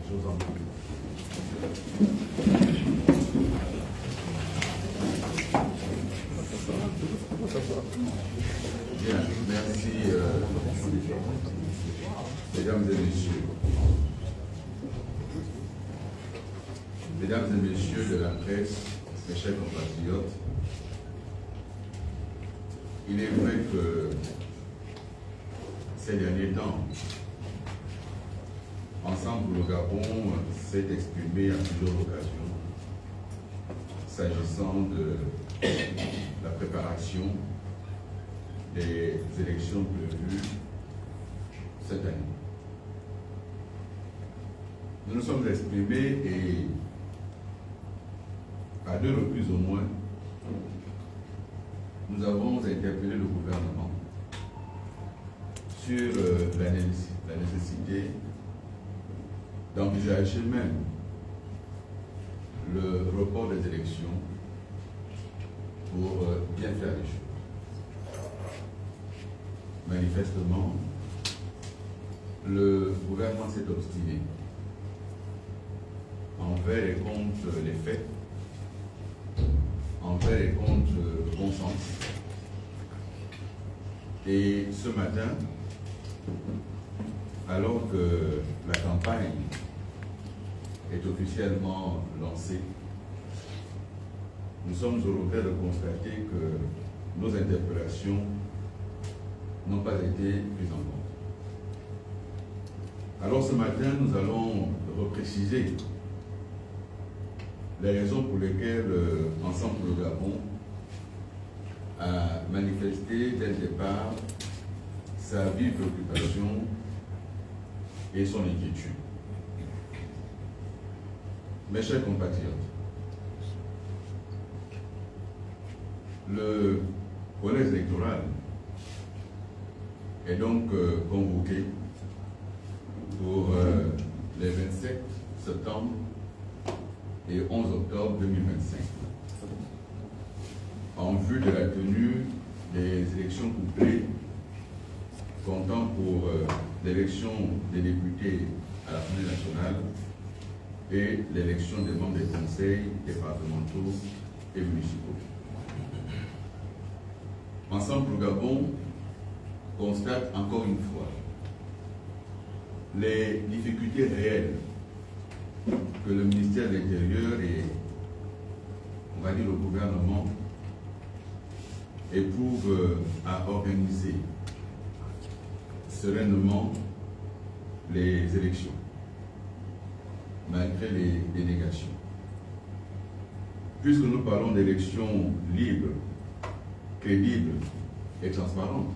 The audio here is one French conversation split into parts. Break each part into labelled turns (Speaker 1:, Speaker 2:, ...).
Speaker 1: Je vous en prie. Bien, merci, mesdames et messieurs. Mesdames et messieurs de la presse, mes chers compatriotes, il est vrai que ces derniers temps, Ensemble pour le Gabon s'est exprimé à plusieurs occasions s'agissant de la préparation des élections prévues cette année. Nous nous sommes exprimés et à 2 reprises au moins, nous avons interpellé le gouvernement sur la nécessité d'envisager même le report des élections pour bien faire les choses. Manifestement, le gouvernement s'est obstiné envers et contre les faits, envers et contre le bon sens. Et ce matin, alors que la campagne est officiellement lancée, nous sommes au regret de constater que nos interpellations n'ont pas été prises en compte. Alors ce matin, nous allons repréciser les raisons pour lesquelles Ensemble pour le Gabon a manifesté dès le départ sa vive préoccupation et son inquiétude. Mes chers compatriotes, le collège électoral est donc convoqué pour les 27 septembre et 11 octobre 2025 en vue de la tenue des élections couplées comptant pour l'élection des députés à l'Assemblée nationale et l'élection des membres des conseils départementaux et municipaux. Ensemble pour le Gabon constate encore une fois les difficultés réelles que le ministère de l'Intérieur et, on va dire, le gouvernement éprouvent à organiser sereinement les élections, malgré les dénégations. Puisque nous parlons d'élections libres, crédibles et transparentes,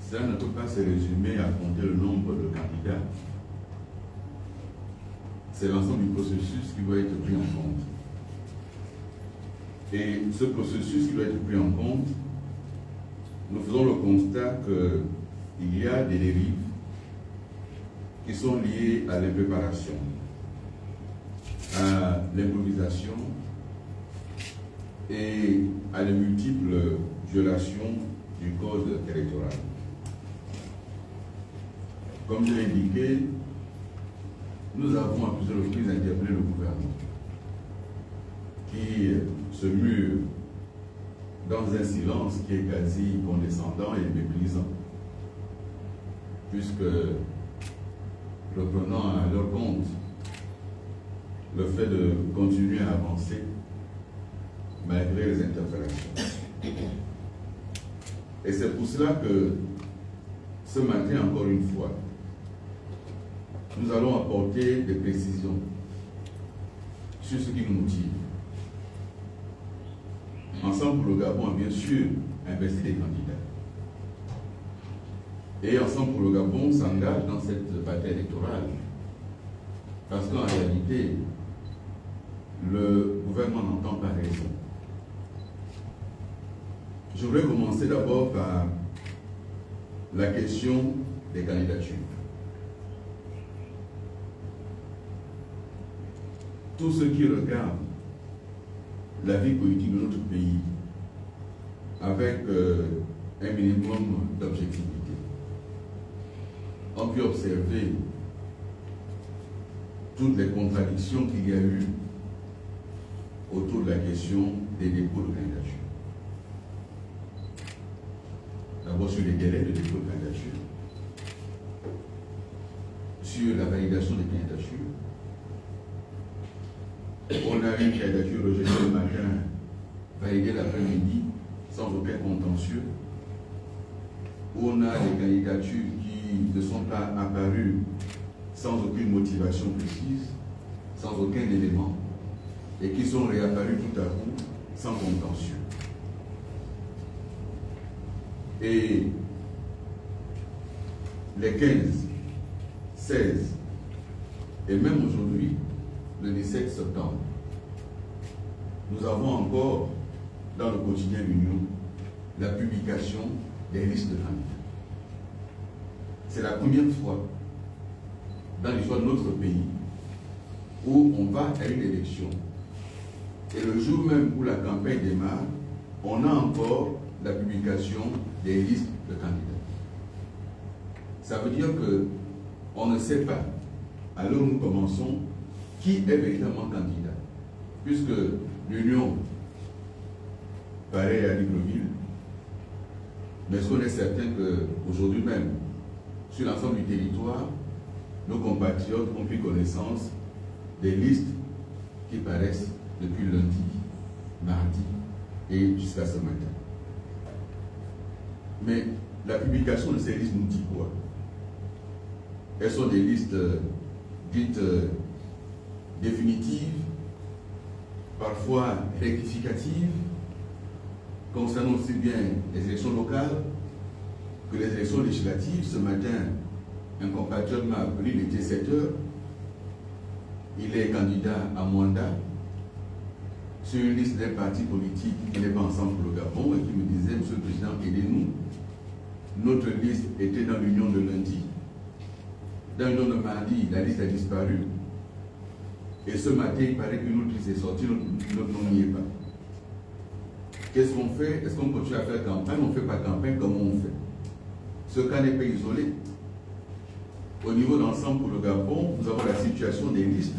Speaker 1: ça ne peut pas se résumer à compter le nombre de candidats. C'est l'ensemble du processus qui doit être pris en compte. Et ce processus qui doit être pris en compte, nous faisons le constat qu'il y a des dérives qui sont liées à l'impréparation, à l'improvisation et à les multiples violations du code électoral. Comme je l'ai indiqué, nous avons à plusieurs reprises interpellé le gouvernement qui se mure dans un silence qui est quasi condescendant et méprisant, puisque, reprenant à leur compte le fait de continuer à avancer malgré les interpellations. Et c'est pour cela que ce matin, encore une fois, nous allons apporter des précisions sur ce qui nous motive. Ensemble pour le Gabon a bien sûr investi des candidats. Et Ensemble pour le Gabon s'engage dans cette bataille électorale parce qu'en réalité, le gouvernement n'entend pas raison. Je voudrais commencer d'abord par la question des candidatures. Tous ceux qui regardent la vie politique de notre pays avec un minimum d'objectivité ont pu observer toutes les contradictions qu'il y a eu autour de la question des dépôts de candidature. D'abord sur les délais de dépôt de candidature, sur la validation des candidatures. On a une candidature rejetée le matin, validée l'après-midi, sans aucun contentieux. On a des candidatures qui ne sont pas apparues sans aucune motivation précise, sans aucun élément, et qui sont réapparues tout à coup, sans contentieux. Et les 15, 16, et même aujourd'hui, le 17 septembre, nous avons encore, dans le quotidien L'Union, la publication des listes de candidats. C'est la première fois dans l'histoire de notre pays où on va à une élection. Et le jour même où la campagne démarre, on a encore la publication des listes de candidats. Ça veut dire qu'on ne sait pas, alors nous commençons, qui est véritablement candidat. Puisque l'Union paraît à Libreville, mais est-ce qu'on est certain qu'aujourd'hui même, sur l'ensemble du territoire, nos compatriotes ont pris connaissance des listes qui paraissent depuis lundi, mardi et jusqu'à ce matin. Mais la publication de ces listes nous dit quoi? Elles sont des listes dites définitives, parfois rectificatives, concernant aussi bien les élections locales que les élections législatives. Ce matin, un compatriote m'a appelé, il était 7 heures. Il est candidat à mandat sur une liste d'un parti politique qui n'est pas ensemble pour le Gabon et qui me disait, Monsieur le Président, aidez-nous. Notre liste était dans l'Union de lundi. Dans l'Union de mardi, la liste a disparu. Et ce matin, il paraît qu'une autre liste est sortie, notre nom n'y est pas. Qu'est-ce qu'on fait? Est-ce qu'on continue à faire campagne? On ne fait pas campagne, comment on fait? Ce cas n'est pas isolé. Au niveau d'ensemble pour le Gabon, nous avons la situation des listes,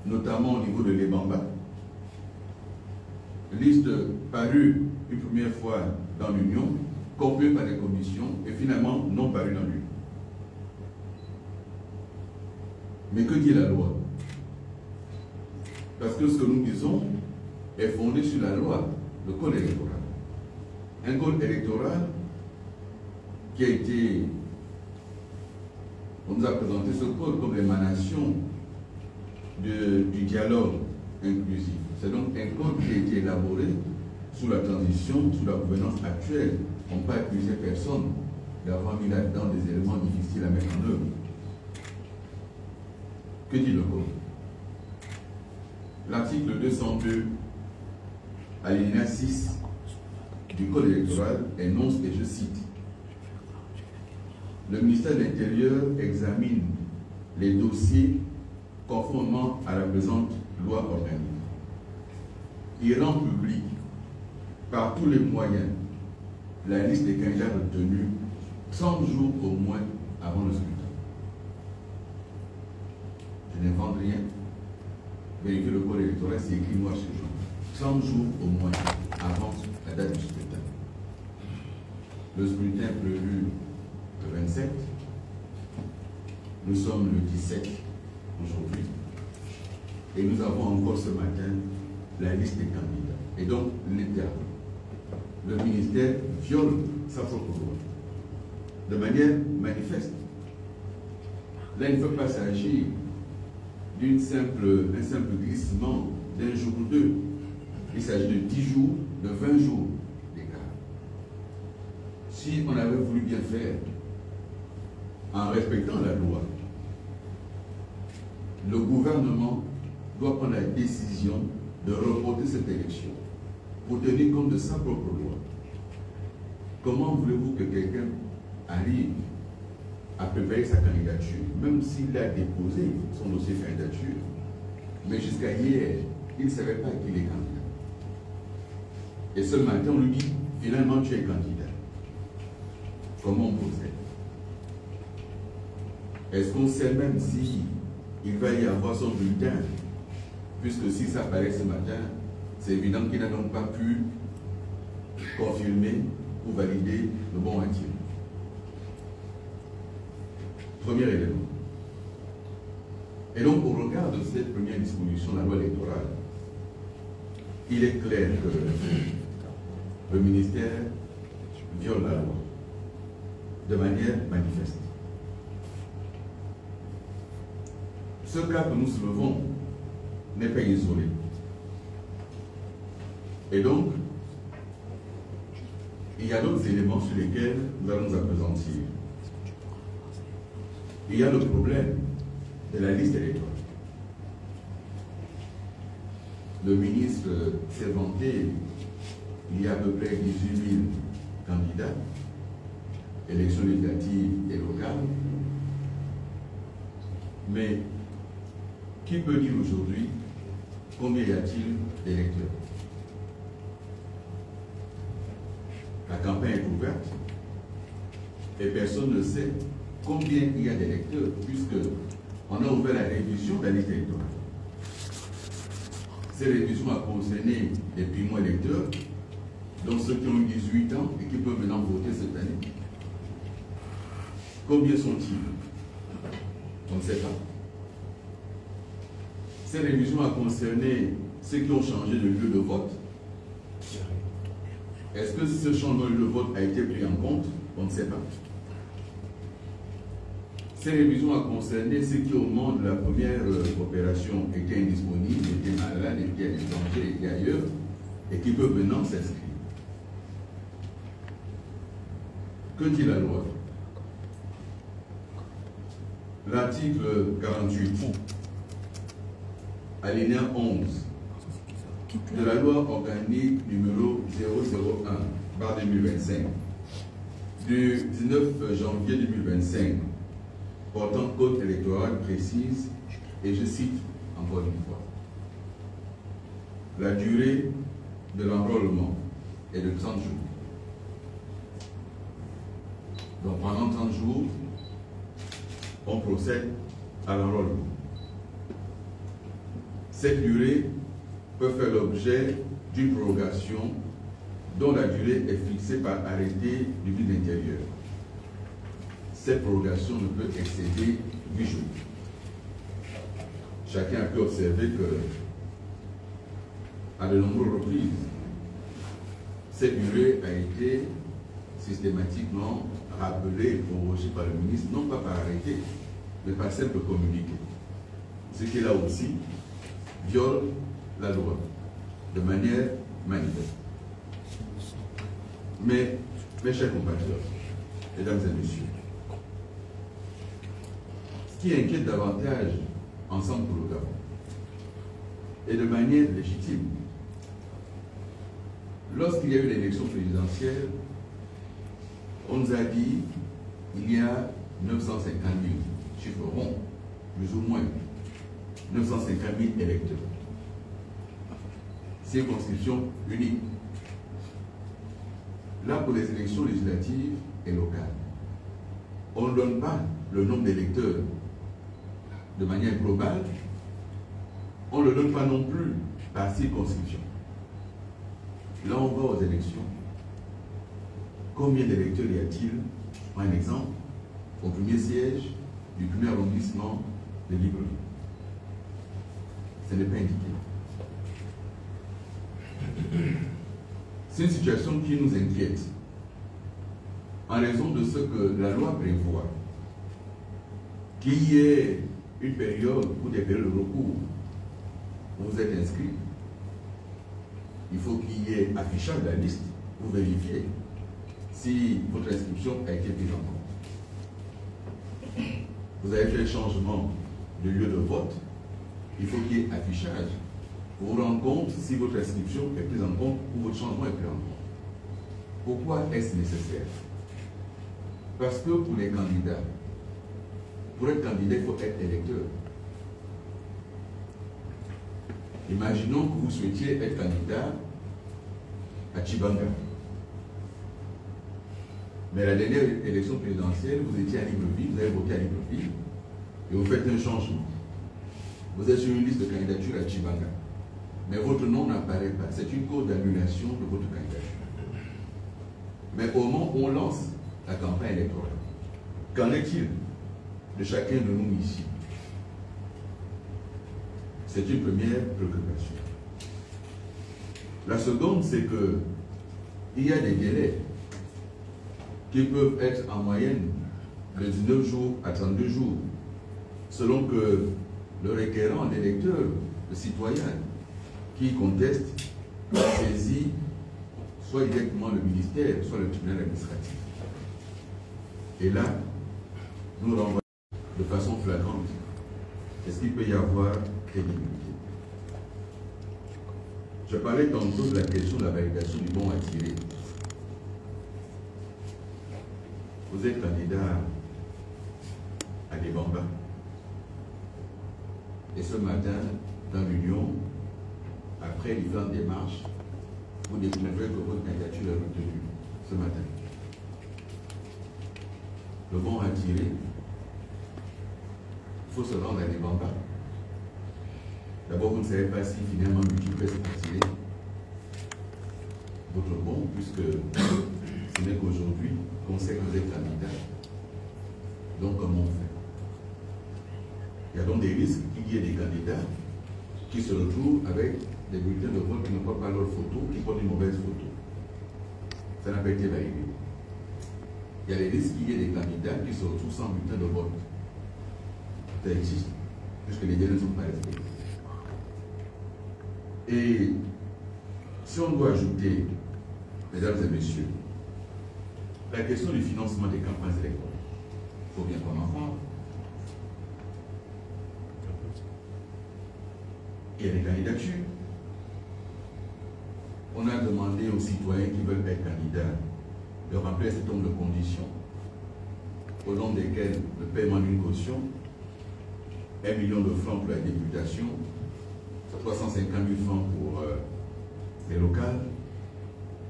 Speaker 1: notamment au niveau de l'Ebamba. Liste parue une première fois dans l'Union, conclue par les commissions et finalement non parue dans l'Union. Mais que dit la loi? Parce que ce que nous disons est fondé sur la loi, le code électoral. Un code électoral qui a été... On nous a présenté ce code comme l'émanation du dialogue inclusif. C'est donc un code qui a été élaboré sous la transition, sous la gouvernance actuelle. On ne peut pas accuser personne d'avoir mis là-dedans des éléments difficiles à mettre en œuvre. Que dit le code? L'article 202, alinéa 6 du code électoral énonce, et je cite, le ministère de l'Intérieur examine les dossiers conformément à la présente loi organique. Il rend public par tous les moyens la liste des candidats retenus 30 jours au moins avant le scrutin. Je n'invente rien. Vérifiez le code électoral, c'est écrit noir sur jaune. 30 jours au moins avant la date du scrutin. Le scrutin est prévu le 27. Nous sommes le 17 aujourd'hui. Et nous avons encore ce matin la liste des candidats. Et donc, l'État, le ministère viole sa propre loi de manière manifeste. Là, il ne peut pas s'agir d'un simple glissement d'un jour ou deux. Il s'agit de 10 jours, de 20 jours d'écart. Si on avait voulu bien faire, en respectant la loi, le gouvernement doit prendre la décision de reporter cette élection pour tenir compte de sa propre loi. Comment voulez-vous que quelqu'un arrive à préparer sa candidature, même s'il a déposé son dossier de candidature, mais jusqu'à hier, il ne savait pas qu'il est candidat. Et ce matin, on lui dit, finalement, tu es candidat. Comment on procède? Est-ce qu'on sait même si il va y avoir son bulletin, puisque si ça apparaît ce matin, c'est évident qu'il n'a donc pas pu confirmer ou valider le bon intime. Premier élément. Et donc, au regard de cette première disposition de la loi électorale, il est clair que le ministère viole la loi de manière manifeste. Ce cas que nous soulevons n'est pas isolé. Et donc, il y a d'autres éléments sur lesquels nous allons nous appesantir. Il y a le problème de la liste électorale. Le ministre s'est vanté, il y a à peu près 18 000 candidats, élections législatives et locales. Mais qui peut dire aujourd'hui combien y a-t-il d'électeurs? La campagne est ouverte et personne ne sait combien il y a d'électeurs, puisque on a ouvert la révision de la liste électorale. Cette révision a concerné les primo-électeurs, donc ceux qui ont 18 ans et qui peuvent maintenant voter cette année. Combien sont-ils? On ne sait pas. Cette révision a concerné ceux qui ont changé de lieu de vote. Est-ce que ce changement de lieu de vote a été pris en compte? On ne sait pas. Cette révision a concerné ceux qui, au moment de la première opération, étaient indisponibles, étaient malades, étaient à l'étranger, étaient ailleurs, et qui peuvent maintenant s'inscrire. Que dit la loi? L'article 48, alinéa 11 de la loi organique numéro 001/2025 du 19 janvier 2025 portant code électoral précise, et je cite encore une fois, la durée de l'enrôlement est de 30 jours. Donc pendant 30 jours, on procède à l'enrôlement. Cette durée peut faire l'objet d'une prorogation dont la durée est fixée par arrêté du ministre de l'Intérieur. Cette prorogation ne peut excéder 8 jours. Chacun a pu observer que, à de nombreuses reprises, cette durée a été systématiquement rappelée et prorogée par le ministre, non pas par arrêté, mais par simple communiqué. Ce qui là aussi viole la loi de manière manifeste. Mais, mes chers compatriotes, mesdames et messieurs, ce qui inquiète davantage Ensemble pour le Gabon, et de manière légitime, lorsqu'il y a eu l'élection présidentielle, on nous a dit il y a 950 000, chiffre rond, plus ou moins, 950 000 électeurs. Circonscription unique. Là, pour les élections législatives et locales, on ne donne pas le nombre d'électeurs de manière globale, on ne le donne pas non plus par circonscription. Là, on va aux élections. Combien d'électeurs y a-t-il? Un exemple, au premier siège du premier arrondissement de Libreville. Ce n'est pas indiqué. C'est une situation qui nous inquiète en raison de ce que la loi prévoit, qu'il y ait une période ou des périodes de recours où vous êtes inscrit. Il faut qu'il y ait affichage de la liste pour vérifier si votre inscription a été prise en compte. Vous avez fait un changement de lieu de vote, il faut qu'il y ait affichage pour vous rendre compte si votre inscription est prise en compte ou votre changement est pris en compte. Pourquoi est-ce nécessaire? Parce que pour les candidats, pour être candidat, il faut être électeur. Imaginons que vous souhaitiez être candidat à Chibanga. Mais la dernière élection présidentielle, vous étiez à Libreville, vous avez voté à Libreville, et vous faites un changement. Vous êtes sur une liste de candidature à Tchibanga, mais votre nom n'apparaît pas. C'est une cause d'annulation de votre candidature. Mais au moment où on lance la campagne électorale, qu'en est-il de chacun de nous ici? C'est une première préoccupation. La seconde, c'est que il y a des délais qui peuvent être en moyenne de 19 jours à 32 jours, selon que le requérant, l'électeur, le citoyen qui conteste, saisit soit directement le ministère, soit le tribunal administratif. Et là, nous renvoyons de façon flagrante. Est-ce qu'il peut y avoir crédibilité? Je parlais tantôt de la question de la validation du bon à tirer. Vous êtes candidat à Débamba. Et ce matin, dans l'Union, après différentes démarches, vous découvrez que votre candidature est retenue ce matin. Le bon à tirer, il faut se rendre à Débamba. D'abord, vous ne savez pas si finalement multiple est attiré votre bon, puisque ce n'est qu'aujourd'hui qu'on sait que vous êtes candidat. Donc, comment on fait? Il y a donc des risques qu'il y ait des candidats qui se retrouvent avec des bulletins de vote qui ne portent pas leur photo, qui portent une mauvaise photo. Ça n'a pas été validé. Il y a des risques qu'il y ait des candidats qui se retrouvent sans bulletin de vote. Ça existe, puisque les délais ne sont pas respectés. Et si on doit ajouter, mesdames et messieurs, la question du financement des campagnes électorales, il faut bien qu'on en parle. Il y a des candidatures. On a demandé aux citoyens qui veulent être candidats de remplir un certain nombre de conditions, au nom desquelles le paiement d'une caution, 1 million de francs pour la députation, 350 000 francs pour les locales,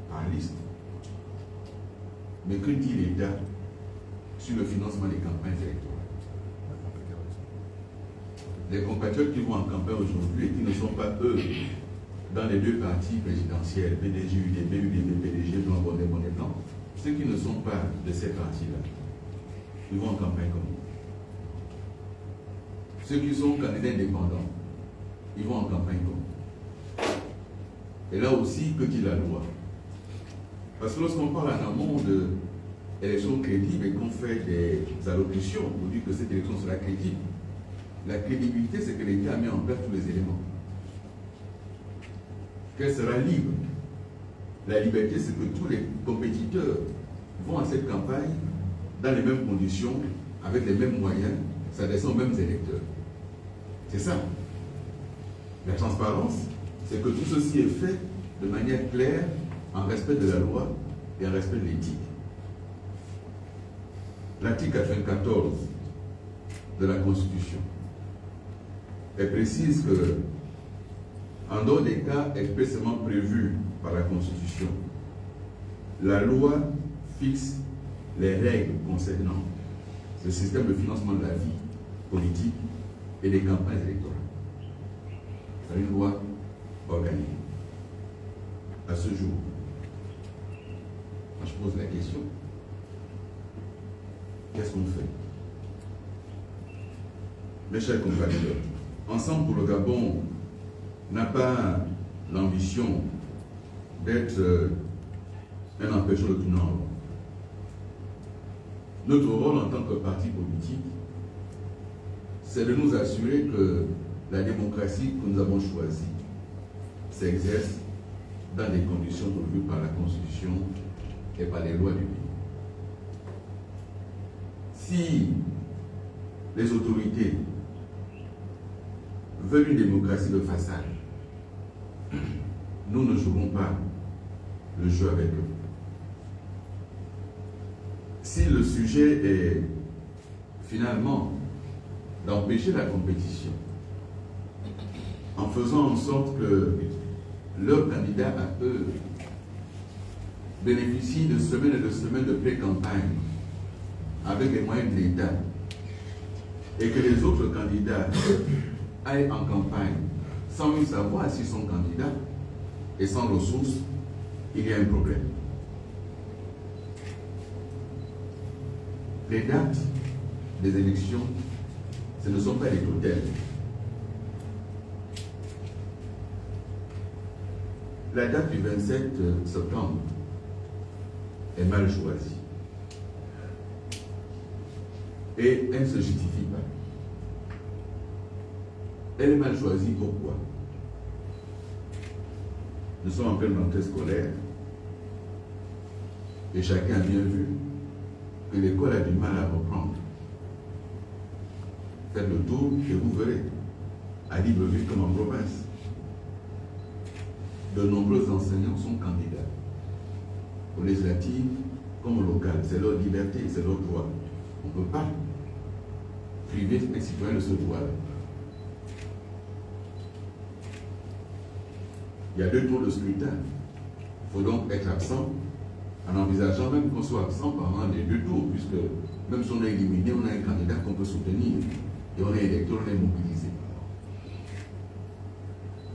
Speaker 1: par liste. Mais que dit l'État sur le financement des campagnes électorales? Les compatriotes qui vont en campagne aujourd'hui et qui ne sont pas, eux, dans les deux partis présidentiels, PDG, UDP, UDP, PDG, Blanc, Bonnet, Bonnet, Blanc, ceux qui ne sont pas de ces partis-là, ils vont en campagne comme nous. Ceux qui sont candidats indépendants, ils vont en campagne comme nous. Et là aussi, que dit la loi? Parce que lorsqu'on parle en amont d'élections crédibles et qu'on fait des allocutions pour dire que cette élection sera crédible, la crédibilité, c'est que l'État a mis en place tous les éléments. Qu'elle sera libre. La liberté, c'est que tous les compétiteurs vont à cette campagne dans les mêmes conditions, avec les mêmes moyens, s'adressant aux mêmes électeurs. C'est ça. La transparence, c'est que tout ceci est fait de manière claire, en respect de la loi et en respect de l'éthique. L'article 94 de la Constitution elle précise que, en dehors des cas expressément prévus par la Constitution, la loi fixe les règles concernant le système de financement de la vie politique et des campagnes électorales. C'est une loi organique. À ce jour, moi je pose la question, qu'est-ce qu'on fait? Mes chers compatriotes, Ensemble pour le Gabon n'a pas l'ambition d'être un empêcheur de tourner en rond. Notre rôle en tant que parti politique, c'est de nous assurer que la démocratie que nous avons choisie s'exerce dans des conditions prévues par la Constitution et par les lois du pays. Si les autorités veulent une démocratie de façade, nous ne jouerons pas le jeu avec eux. Si le sujet est finalement d'empêcher la compétition, en faisant en sorte que leurs candidats à eux bénéficient de semaines et de semaines de pré-campagne avec les moyens de l'État, et que les autres candidats aille en campagne sans même savoir si son candidat est sans ressources, il y a un problème. Les dates des élections, ce ne sont pas les totels. La date du 27 septembre est mal choisie. Et elle ne se justifie pas. Elle est mal choisie, pourquoi? Nous sommes en pleine rentrée scolaire et chacun a bien vu que l'école a du mal à reprendre. Faites le tour et vous verrez, à Libreville comme en province, de nombreux enseignants sont candidats aux législatives comme aux locales. C'est leur liberté, c'est leur droit. On ne peut pas priver les citoyens de ce droit-là. Il y a 2 tours de scrutin. Il faut donc être absent en envisageant même qu'on soit absent pendant les 2 tours, puisque même si on est éliminé, on a un candidat qu'on peut soutenir et on est électeur, on est mobilisé.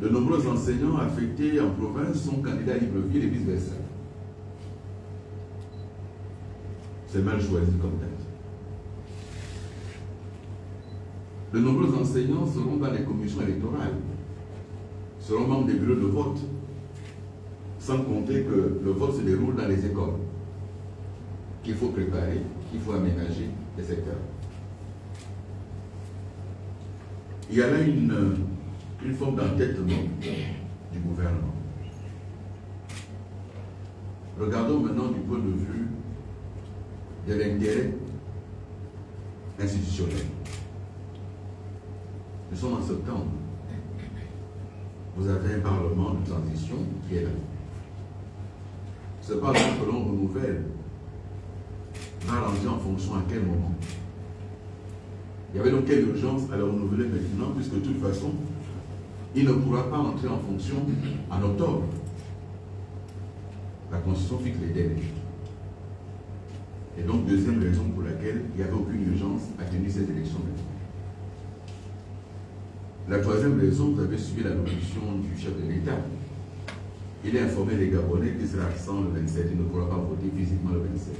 Speaker 1: De nombreux enseignants affectés en province sont candidats à Libreville et vice-versa. C'est mal choisi comme date. De nombreux enseignants seront dans les commissions électorales, seront membres des bureaux de vote, sans compter que le vote se déroule dans les écoles, qu'il faut préparer, qu'il faut aménager, etc. Il y a là une forme d'entêtement du gouvernement. Regardons maintenant du point de vue de l'intérêt institutionnel. Nous sommes en septembre. Vous avez un parlement de transition qui est là. Ce parlement que l'on renouvelle va rentrer en fonction à quel moment? Il y avait donc quelle urgence à le renouveler maintenant, puisque de toute façon, il ne pourra pas entrer en fonction en octobre. La Constitution fixe les délais. Et donc, deuxième raison pour laquelle il n'y avait aucune urgence à tenir ces élections maintenant. La troisième raison, vous avez suivi la nomination du chef de l'État. Il a informé les Gabonais qu'il sera absent le 27, il ne pourra pas voter physiquement le 27.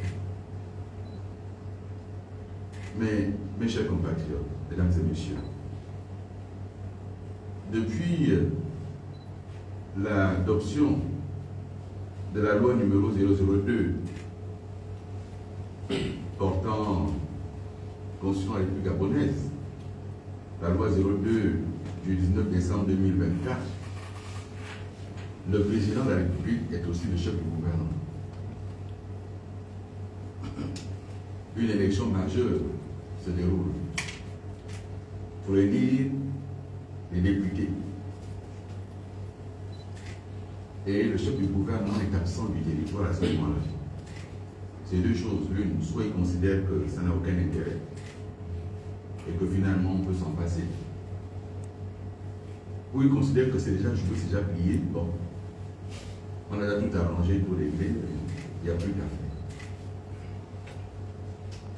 Speaker 1: Mais, mes chers compatriotes, mesdames et messieurs, depuis l'adoption de la loi numéro 002 portant Constitution de la République gabonaise, la loi 02 du 19 décembre 2024, le président de la République est aussi le chef du gouvernement. Une élection majeure se déroule pour élire les députés. Et le chef du gouvernement est absent du territoire à ce moment-là. C'est 2 choses. L'une, soit il considère que ça n'a aucun intérêt et que finalement on peut s'en passer, ou il considère que c'est déjà joué, c'est déjà plié, bon, on a déjà tout arrangé, tout réglé, il n'y a plus qu'à faire.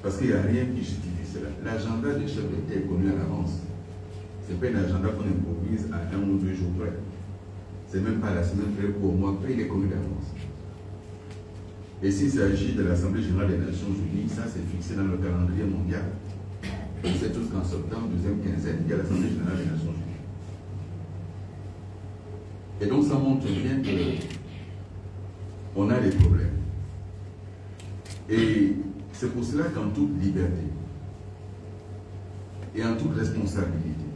Speaker 1: Parce qu'il n'y a rien qui justifie cela. L'agenda des chefs d'État est connu à l'avance. Ce n'est pas un agenda qu'on improvise à 1 ou 2 jours près. C'est même pas la semaine près ou au mois près, il est connu d'avance. Et s'il s'agit de l'Assemblée générale des Nations Unies, ça c'est fixé dans le calendrier mondial. On sait tous qu'en septembre, 2e quinzaine, il y a l'Assemblée générale des Nations Unies. Et donc ça montre bien qu'on a des problèmes. Et c'est pour cela qu'en toute liberté et en toute responsabilité,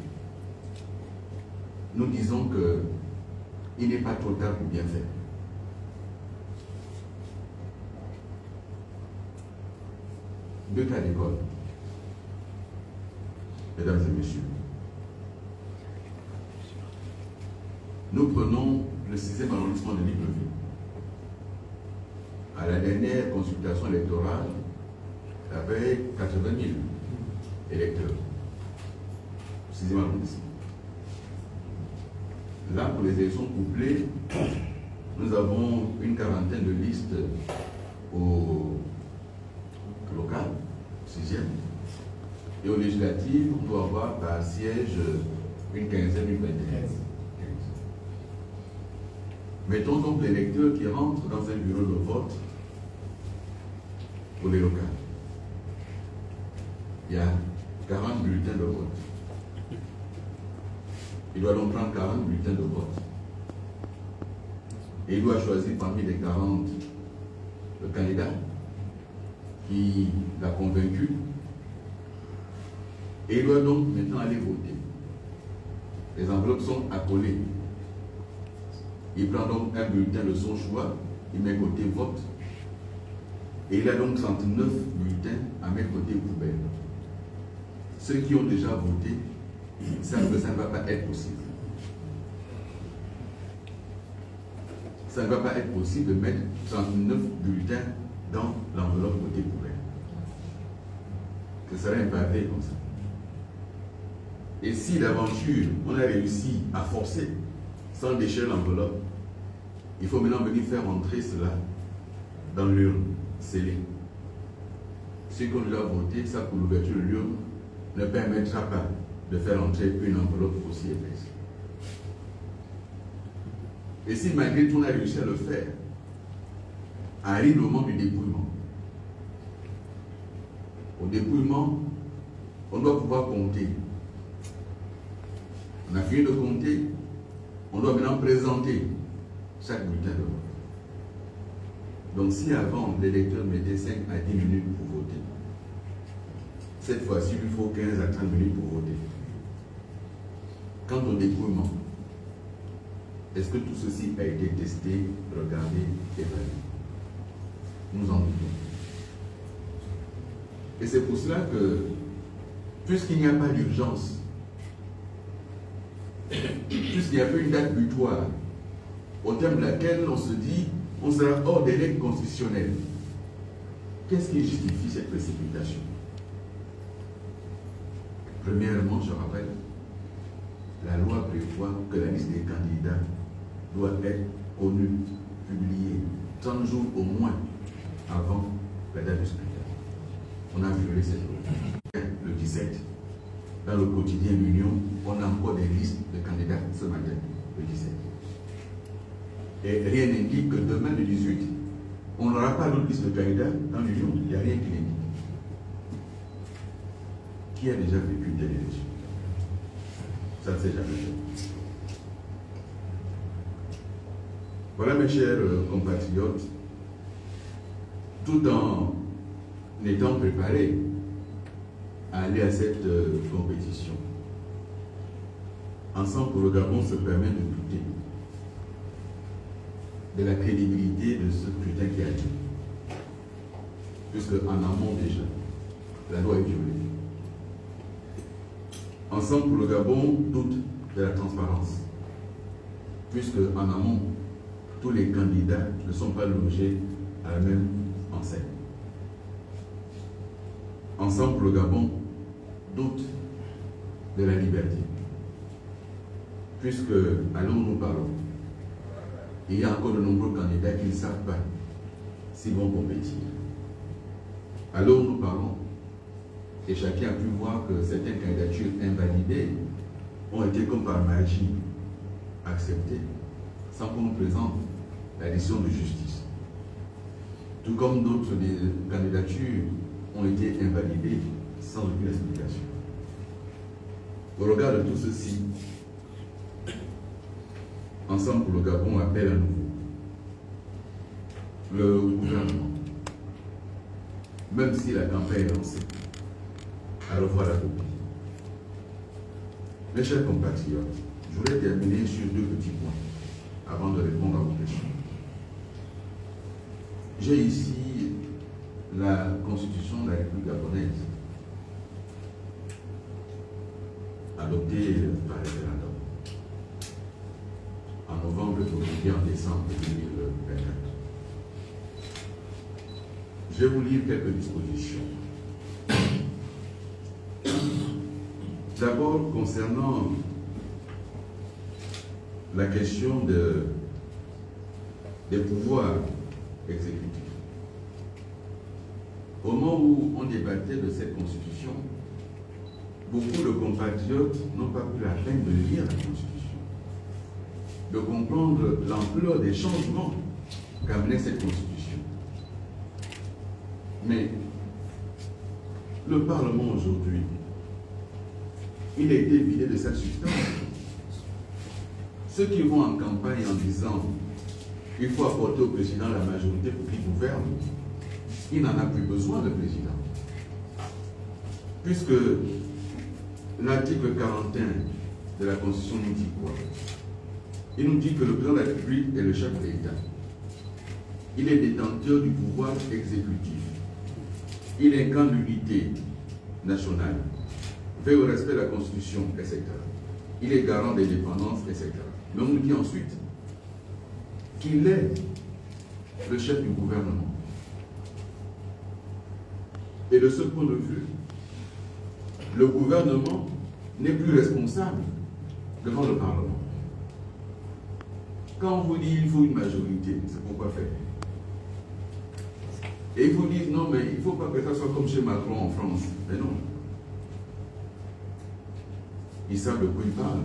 Speaker 1: nous disons qu'il n'est pas trop tard pour bien faire. Deux cas d'école, mesdames et messieurs. Nous prenons le 6e arrondissement de Libreville. À la dernière consultation électorale, il y avait 80 000 électeurs. 6e arrondissement. Là, pour les élections couplées, nous avons une quarantaine de listes au local, 6e. Et aux législatives, on doit avoir par siège Une quinzaine, une vingtaine. Mettons donc l'électeur qui rentre dans un bureau de vote pour les locales. Il y a 40 bulletins de vote. Il doit donc prendre 40 bulletins de vote. Et il doit choisir parmi les 40 le candidat qui l'a convaincu. Et il doit donc maintenant aller voter. Les enveloppes sont accolées. Il prend donc un bulletin de son choix, il met côté vote. Et il a donc 39 bulletins à mettre côté poubelle. Ceux qui ont déjà voté savent que ça ne va pas être possible. Ça ne va pas être possible de mettre 39 bulletins dans l'enveloppe côté poubelle. Ce serait un pavé comme ça. Et si d'aventure on a réussi à forcer sans déchirer l'enveloppe, il faut maintenant venir faire entrer cela dans l'urne scellée. Ceux qui ont déjà voté savent que l'ouverture de l'urne ne permettra pas de faire entrer une enveloppe aussi épaisse. Et si malgré tout on a réussi à le faire, arrive le moment du dépouillement. Au dépouillement, on doit pouvoir compter. On a fini de compter, on doit maintenant présenter chaque bulletin de vote. Donc si avant l'électeur mettait 5 à 10 minutes pour voter, cette fois-ci il lui faut 15 à 30 minutes pour voter. Quant au dépouillement, est-ce que tout ceci a été testé, regardé, évalué? Nous en doutons. Et c'est pour cela que, puisqu'il n'y a pas d'urgence, puisqu'il n'y a pas une date butoir, au terme de laquelle on se dit on sera hors des règles constitutionnelles, qu'est-ce qui justifie cette précipitation? Premièrement, je rappelle, la loi prévoit que la liste des candidats doit être connue, publiée 30 jours au moins avant la date du scrutin. On a violé cette loi. Le 17, dans le quotidien L'Union, on a encore des listes de candidats ce matin, le 17. Et rien n'indique que demain, le 18, on n'aura pas d'autres liste de candidats dans l'Union. Il n'y a rien qui l'indique. Qui a déjà vécu une telle élection? Ça ne s'est jamais fait. Voilà, mes chers compatriotes, tout en étant préparés à aller à cette compétition, Ensemble pour le Gabon se permet de douter de la crédibilité de ce scrutin qui a lieu. Puisque en amont déjà, la loi est violée. Ensemble pour le Gabon doute de la transparence. Puisque en amont, tous les candidats ne sont pas logés à la même enseigne. Ensemble pour le Gabon doute de la liberté. Puisque, à l'heure où nous parlons, il y a encore de nombreux candidats qui ne savent pas s'ils vont compétir. À l'heure où nous parlons, et chacun a pu voir que certaines candidatures invalidées ont été comme par magie acceptées, sans qu'on nous présente la décision de justice. Tout comme d'autres candidatures ont été invalidées sans aucune explication. Au regard de tout ceci, Ensemble pour le Gabon appelle à nouveau le gouvernement, même si la campagne est lancée, à revoir la copie. Mes chers compatriotes, je voudrais terminer sur deux petits points avant de répondre à vos questions. J'ai ici la Constitution de la République gabonaise, adoptée par référendum en novembre et en décembre 2024. Je vais vous lire quelques dispositions. D'abord, concernant la question des pouvoirs exécutifs. Au moment où on débattait de cette constitution, beaucoup de compatriotes n'ont pas pris la peine de lire la Constitution, de comprendre l'ampleur des changements qu'amenait cette Constitution. Mais le Parlement aujourd'hui, il a été vidé de sa substance. Ceux qui vont en campagne en disant qu'il faut apporter au président la majorité pour qu'il gouverne, il n'en a plus besoin, le président. Puisque l'article 41 de la Constitution nous dit quoi? Il nous dit que le président de la République est le chef de l'État. Il est détenteur du pouvoir exécutif. Il incarne l'unité nationale, veille au respect de la Constitution, etc. Il est garant des dépendances, etc. Mais on nous dit ensuite qu'il est le chef du gouvernement. Et de ce point de vue, le gouvernement n'est plus responsable devant le Parlement. Quand on vous dit qu'il faut une majorité, c'est pourquoi faire? Et ils vous disent non, mais il ne faut pas que ça soit comme chez Macron en France. Mais non. Ils savent de quoi ils parlent,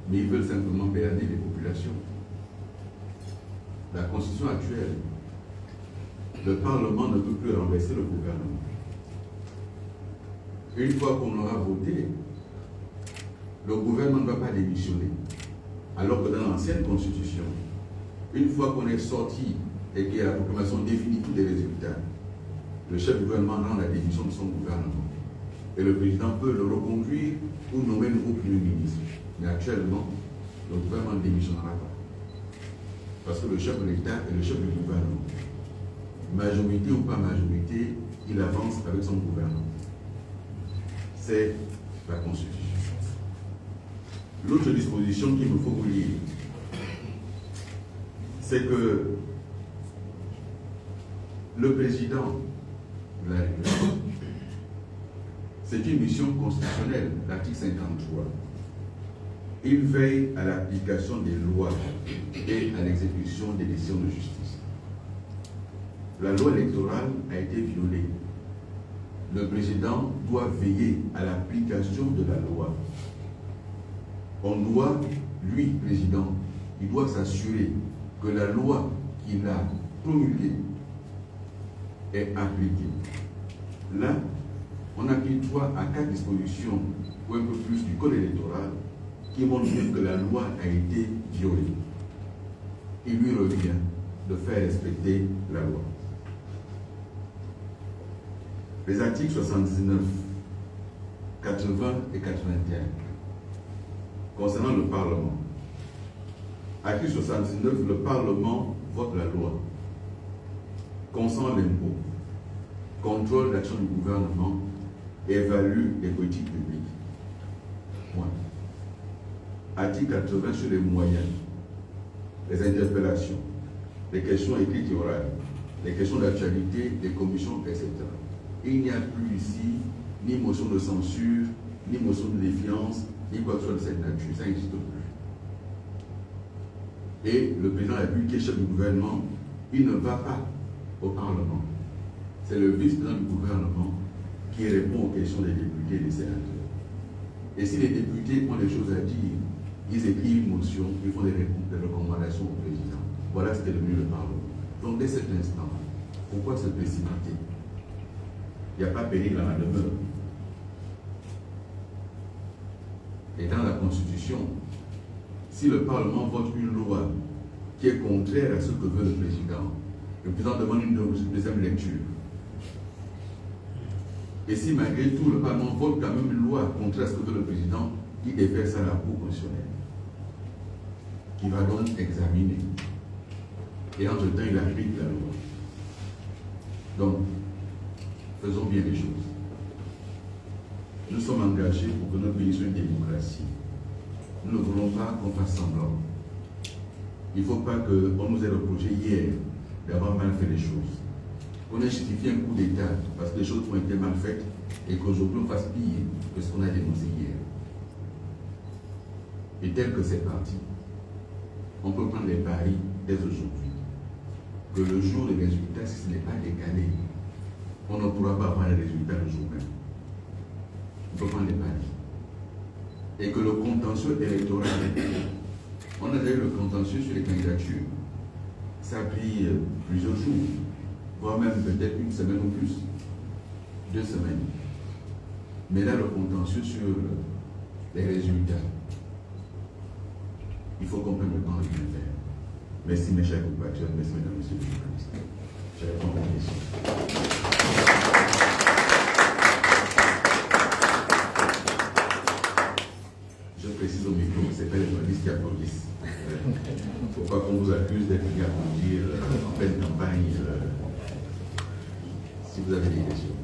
Speaker 1: mais ils veulent simplement berner les populations. La Constitution actuelle, le Parlement ne peut plus renverser le gouvernement. Une fois qu'on aura voté, le gouvernement ne va pas démissionner. Alors que dans l'ancienne Constitution, une fois qu'on est sorti et qu'il y a la proclamation définitive des résultats, le chef du gouvernement rend la démission de son gouvernement. Et le président peut le reconduire ou nommer un nouveau premier ministre. Mais actuellement, le gouvernement ne démissionnera pas. Parce que le chef de l'État est le chef du gouvernement. Majorité ou pas majorité, il avance avec son gouvernement. C'est la Constitution. L'autre disposition qu'il nous faut vous lire, c'est que le président de la République, c'est une mission constitutionnelle, l'article 53. Il veille à l'application des lois et à l'exécution des décisions de justice. La loi électorale a été violée. Le président doit veiller à l'application de la loi. On doit, lui, président, il doit s'assurer que la loi qu'il a promulguée est appliquée. Là, on applique 3 à 4 dispositions ou un peu plus du code électoral qui montrent bien que la loi a été violée. Il lui revient de faire respecter la loi. Les articles 79, 80 et 81 concernant le Parlement. Article 79, le Parlement vote la loi, consent l'impôt, contrôle l'action du gouvernement, évalue les politiques publiques. Point. Article 80 sur les moyens, les interpellations, les questions écrites et orales, les questions d'actualité, les commissions, etc. Il n'y a plus ici ni motion de censure, ni motion de défiance, ni quoi que ce soit de cette nature. Ça n'existe plus. Et le président de la République, qui est chef du gouvernement, il ne va pas au Parlement. C'est le vice-président du gouvernement qui répond aux questions des députés et des sénateurs. Et si les députés ont des choses à dire, ils écrivent une motion, ils font des recommandations au président. Voilà ce qu'est devenu le Parlement. Donc dès cet instant, pourquoi se précipiter? Il n'y a pas péril dans la demeure. Et dans la Constitution, si le Parlement vote une loi qui est contraire à ce que veut le président demande une deuxième lecture. Et si malgré tout le Parlement vote quand même une loi contraire à ce que veut le président, il défère ça à la Cour constitutionnelle, qui va donc examiner. Et entre-temps, il applique la loi. Donc, faisons bien les choses. Nous sommes engagés pour que notre pays soit une démocratie. Nous ne voulons pas qu'on fasse semblant. Il ne faut pas qu'on nous ait reproché hier d'avoir mal fait les choses. Qu'on ait justifié un coup d'État parce que les choses ont été mal faites et qu'aujourd'hui on fasse pire que ce qu'on a dénoncé hier. Et tel que c'est parti, on peut prendre les paris dès aujourd'hui. Que le jour des résultats, si ce n'est pas décalé, on ne pourra pas avoir les résultats le jour même. On peut prendre les paris. et que le contentieux électoral, on a déjà eu le contentieux sur les candidatures, ça a pris plusieurs jours, voire même peut-être une semaine ou plus, 2 semaines. Mais là, le contentieux sur les résultats, il faut qu'on prenne le temps de bien faire. Merci mes chers compatriotes, merci mesdames, messieurs les journalistes. Je réponds à la question. Je précise au micro, ce n'est pas les journalistes qui applaudissent. Il ne faut pas qu'on vous accuse d'être venu applaudir en pleine campagne. Si vous avez des questions.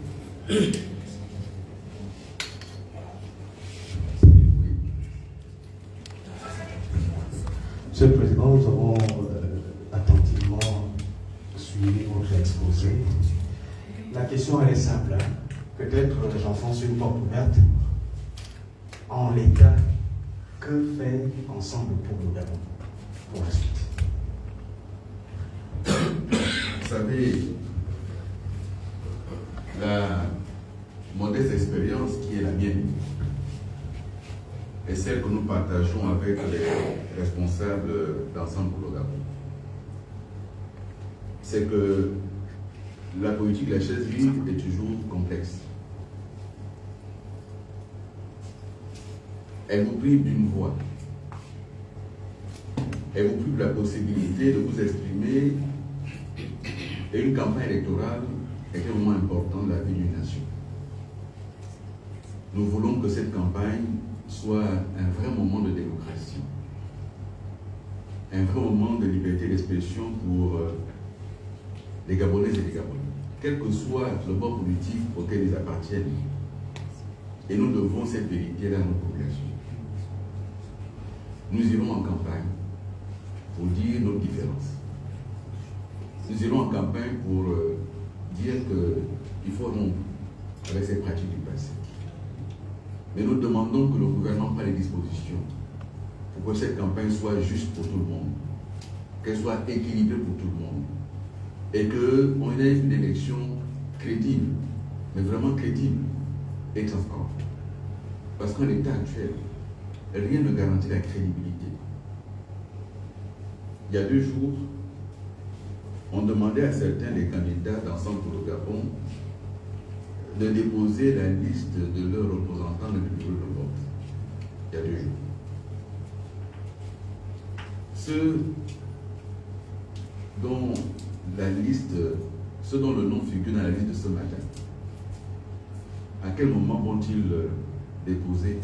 Speaker 2: Monsieur le Président, nous avons attentivement suivi votre exposé. La question elle est simple. Hein. Peut-être j'enfonce une porte ouverte. En l'état, que fait ensemble pour le Gabon pour la suite?
Speaker 1: Vous savez, la modeste expérience qui est la mienne et celle que nous partageons avec les responsables d'ensemble pour le Gabon, c'est que la politique de la chaise vide est toujours complexe. Elle vous prive d'une voix. Elle vous prive de la possibilité de vous exprimer. Et une campagne électorale est un moment important de la vie d'une nation. Nous voulons que cette campagne soit un vrai moment de démocratie, un vrai moment de liberté d'expression pour les Gabonaises et les Gabonais, quel que soit le bord politique auquel ils appartiennent. Et nous devons cette vérité-là à nos populations. Nous irons en campagne pour dire nos différences. Nous irons en campagne pour dire qu'il faut rompre avec ces pratiques du passé. Mais nous demandons que le gouvernement prenne les dispositions pour que cette campagne soit juste pour tout le monde, qu'elle soit équilibrée pour tout le monde, et qu'on ait une élection crédible, mais vraiment crédible et transparente. Parce qu'en l'état actuel, rien ne garantit la crédibilité. Il y a 2 jours, on demandait à certains des candidats d'ensemble pour le Gabon de déposer la liste de leurs représentants dans le bureau de vote. Il y a 2 jours. Ceux dont le nom figure dans la liste de ce matin, à quel moment vont-ils déposer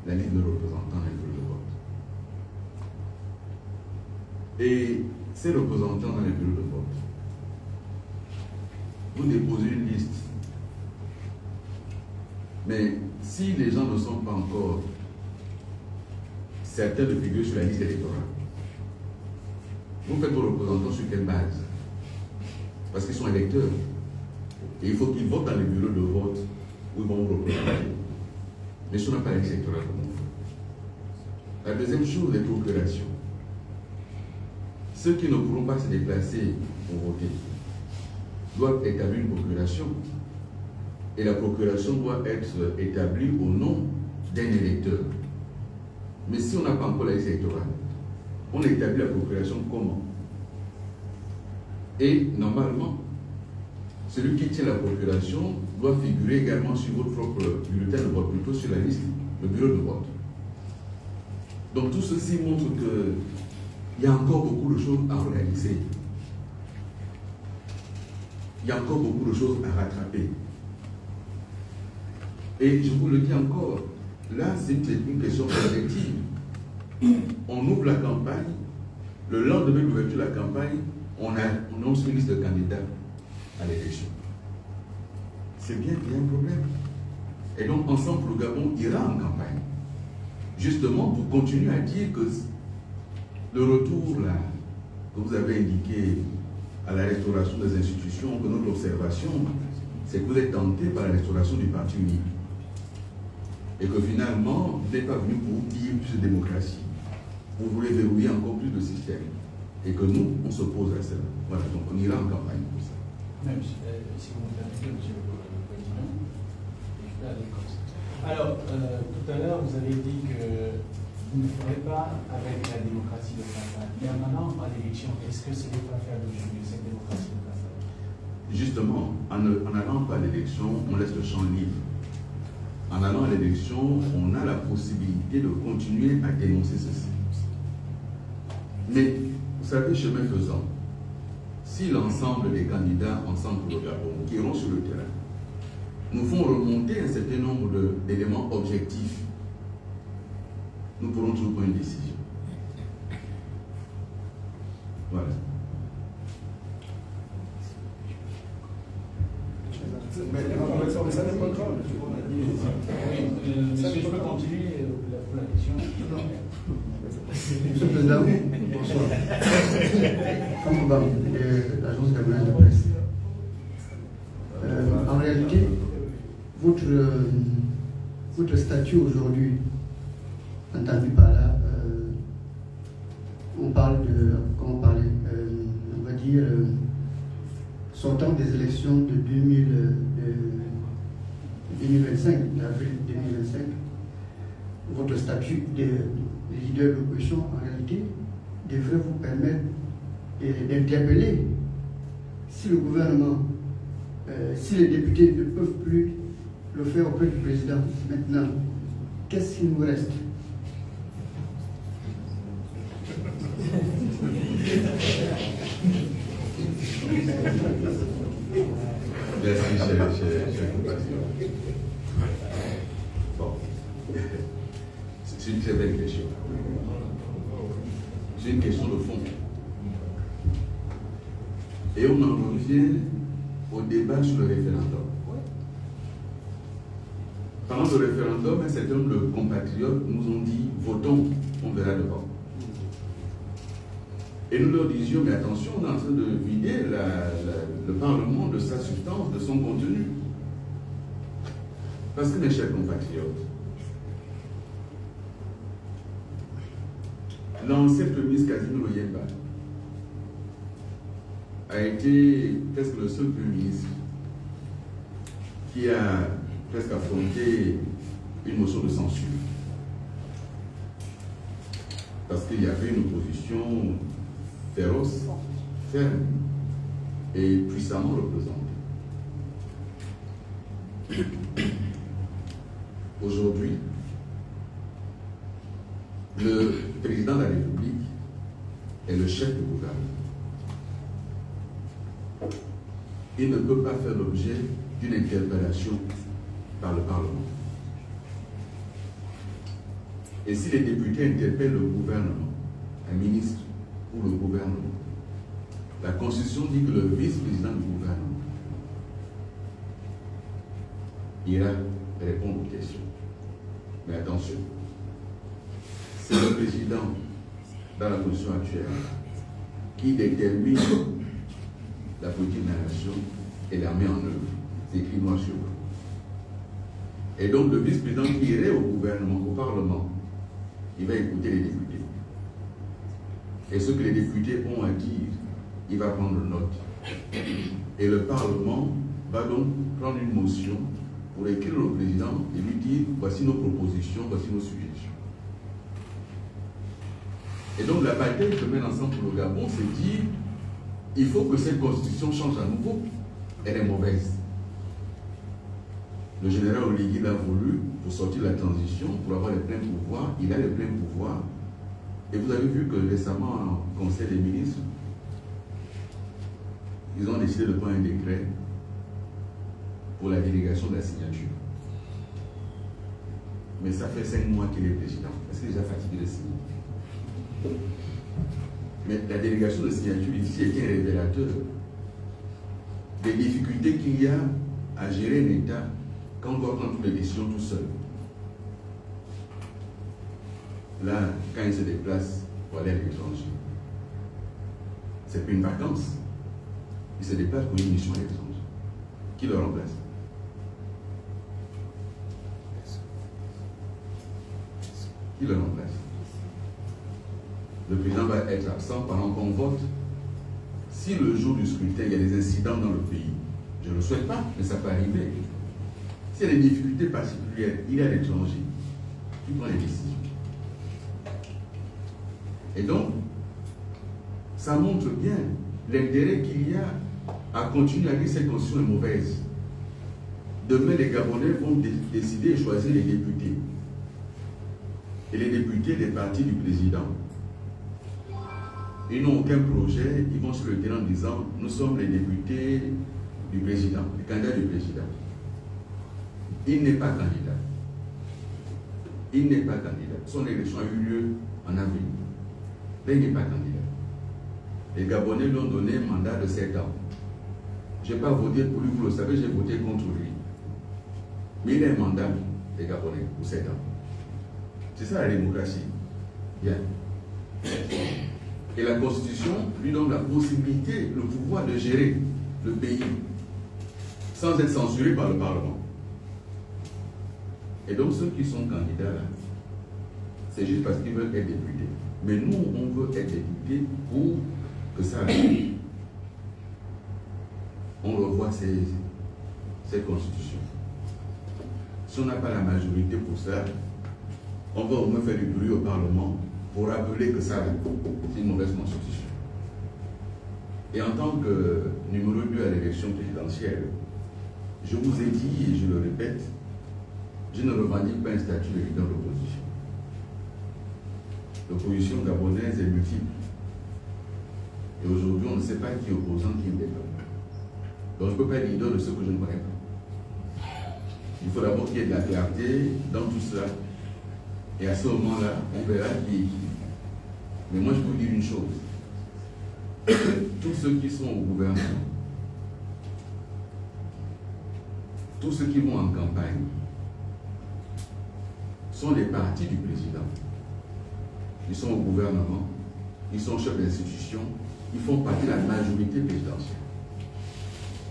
Speaker 1: la liste de représentants dans le bureau de vote? Et ces représentants dans les bureaux de vote, vous déposez une liste. Mais si les gens ne sont pas encore certains de figurer sur la liste électorale, vous faites vos représentants sur quelle base? Parce qu'ils sont électeurs. Et il faut qu'ils votent dans les bureaux de vote où ils vont vous représenter. Mais si on n'a pas la liste électorale, comment on fait? La deuxième chose, les procurations. Ceux qui ne pourront pas se déplacer pour voter doivent établir une procuration. Et la procuration doit être établie au nom d'un électeur. Mais si on n'a pas encore la liste électorale, on établit la procuration comment? Et normalement, celui qui tient la procuration doit figurer également sur votre propre bulletin de vote, plutôt sur la liste, le bureau de vote. Donc tout ceci montre qu'il y a encore beaucoup de choses à organiser. Il y a encore beaucoup de choses à rattraper. Et je vous le dis encore, là c'est une question collective. On ouvre la campagne, le lendemain de l'ouverture de la campagne, on annonce une liste de candidats à l'élection. C'est bien qu'il y a un problème. Et donc Ensemble pour le Gabon ira en campagne. Justement pour continuer à dire que le retour là, que vous avez indiqué à la restauration des institutions, que notre observation, c'est que vous êtes tenté par la restauration du parti unique. Et que finalement, vous n'êtes pas venu pour dire plus de démocratie. Vous voulez verrouiller encore plus de système. Et que nous, on s'oppose à cela. Voilà, donc on ira en campagne pour ça.
Speaker 3: Même si vous me permettez, monsieur le Président, je vais aller comme ça. Alors, tout à l'heure, vous avez dit que vous ne ferez pas avec la démocratie de façade. Mais en allant à l'élection, est-ce que ce n'est pas faire le jeu de cette démocratie de façade?
Speaker 1: Justement, en allant pas à l'élection, on laisse le champ libre. En allant à l'élection, on a la possibilité de continuer à dénoncer ceci. Mais, vous savez, chemin faisant, si l'ensemble des candidats ensemble pour le Gabon, qui iront sur le terrain, nous font remonter un certain nombre d'éléments objectifs, nous pourrons toujours prendre une décision. Voilà.
Speaker 3: Mais ça n'est pas grave. Monsieur, je peux continuer pour la question?
Speaker 4: Monsieur le Président, bonsoir. Comme l'agence gabonaise de presse. En réalité, votre statut aujourd'hui, entendu par là, on parle de, comment parler, on va dire, sortant des élections de 2025, d'avril 2025, votre statut de leader de l'opposition, en réalité, devrait vous permettre d'interpeller si le gouvernement, si les députés ne peuvent plus le faire auprès du président maintenant, qu'est-ce qu'il nous reste?
Speaker 1: Merci, cher compatriote. Bon. C'est une très belle question. C'est une question de fond. Et on en revient au débat sur le référendum. Pendant le référendum, un certain nombre de compatriotes nous ont dit « votons, on verra devant ». Et nous leur disions, mais attention, on est en train de vider le Parlement de sa substance, de son contenu. Parce que, mes chers compatriotes, l'ancien Premier ministre Casimir Oyemba a été presque le seul Premier ministre qui a presque affronté une motion de censure. Parce qu'il y avait une opposition féroce, ferme et puissamment représentée. Aujourd'hui, le président de la République est le chef du gouvernement. Il ne peut pas faire l'objet d'une interpellation par le Parlement. Et si les députés interpellent le gouvernement, un ministre ou le gouvernement, la Constitution dit que le vice-président du gouvernement ira répondre aux questions. Mais attention, c'est le président, dans la position actuelle, qui détermine la politique de la nation et la met en œuvre. C'est écrit noir sur blanc. Et donc le vice-président qui irait au gouvernement, au Parlement, il va écouter les députés. Et ce que les députés ont à dire, il va prendre note. Et le Parlement va donc prendre une motion pour écrire au président et lui dire voici nos propositions, voici nos suggestions. Et donc la bataille que mène ensemble pour le Gabon, c'est dire il faut que cette constitution change à nouveau. Elle est mauvaise. Le général Oligui l'a voulu pour sortir de la transition, pour avoir les pleins pouvoirs. Il a les pleins pouvoirs. Et vous avez vu que récemment, au Conseil des ministres, ils ont décidé de prendre un décret pour la délégation de la signature. Mais ça fait 5 mois qu'il est président. Est-ce qu'il est déjà fatigué de signer? Mais la délégation de signature ici est un révélateur des difficultés qu'il y a à gérer un État quand on doit prendre toutes les décisions tout seul. Là, quand il se déplace pour aller à l'étranger, c'est pas une vacance. Il se déplace pour une mission à l'étranger. Qui le remplace? Qui le remplace? Le président va être absent pendant qu'on vote. Si le jour du scrutin, il y a des incidents dans le pays, je ne le souhaite pas, mais ça peut arriver. S'il y a des difficultés particulières, il est à l'étranger, qui prend les décisions. Et donc, ça montre bien l'intérêt qu'il y a à continuer à dire que cette constitution est mauvaise. Demain, les Gabonais vont décider et choisir les députés. Et les députés des partis du président, ils n'ont aucun projet, ils vont sur le terrain en disant « Nous sommes les députés du président, les candidats du président ». Il n'est pas candidat. Il n'est pas candidat. Son élection a eu lieu en avril. Là, il n'est pas candidat. Les Gabonais lui ont donné un mandat de 7 ans. Je n'ai pas voté pour lui, vous le savez, j'ai voté contre lui. Mais il a un mandat, les Gabonais, pour 7 ans. C'est ça la démocratie. Bien. Et la Constitution lui donne la possibilité, le pouvoir de gérer le pays sans être censuré par le Parlement. Et donc ceux qui sont candidats là, c'est juste parce qu'ils veulent être députés. Mais nous, on veut être députés pour que ça arrive. On revoit ces constitutions. Si on n'a pas la majorité pour ça, on va au moins faire du bruit au Parlement pour rappeler que ça, c'est une mauvaise constitution. Et en tant que numéro 2 à l'élection présidentielle, je vous ai dit, et je le répète, je ne revendique pas un statut de leader de l'opposition. L'opposition gabonaise est multiple. Et aujourd'hui, on ne sait pas qui est opposant, qui est indépendant. Donc je ne peux pas être leader de ceux que je ne connais pas. Il faut d'abord qu'il y ait de la clarté dans tout cela. Et à ce moment-là, on verra qui est qui. Mais moi, je peux vous dire une chose. Tous ceux qui sont au gouvernement, tous ceux qui vont en campagne, sont les partis du président. Ils sont au gouvernement, ils sont chefs d'institution, ils font partie de la majorité présidentielle.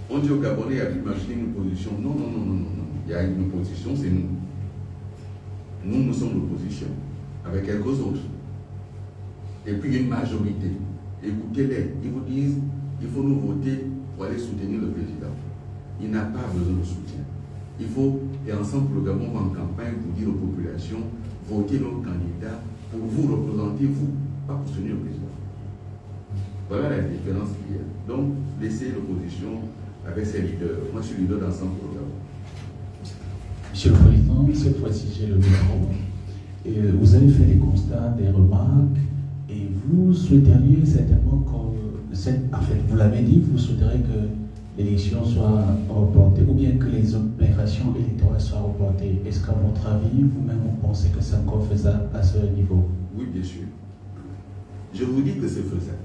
Speaker 1: On dit au Gabonais, il y a d'imaginer une opposition. Non, non, non, non, non, non. Il y a une opposition, c'est nous. Nous sommes l'opposition, avec quelques autres. Et puis il y a une majorité. Écoutez-les, ils vous disent, il faut nous voter pour aller soutenir le président. Il n'a pas besoin de soutien. Il faut, et ensemble, le Gabon va en campagne pour dire aux populations, votez notre candidat pour vous représenter, vous, pas pour soutenir le président. Voilà la différence qu'il y a. Donc, laissez l'opposition avec ses leaders. Moi, je suis leader d'ensemble pour le Gabon.
Speaker 5: Monsieur le Président, cette fois-ci, j'ai le micro. Et vous avez fait des constats, des remarques, et vous souhaiteriez certainement vous l'avez dit, vous souhaiteriez que l'élection soit reportée, ou bien que les opérations électorales soient reportées. Est-ce qu'à votre avis, vous-même, vous pensez que c'est encore faisable à ce niveau?
Speaker 1: Oui, bien sûr. Je vous dis que c'est faisable.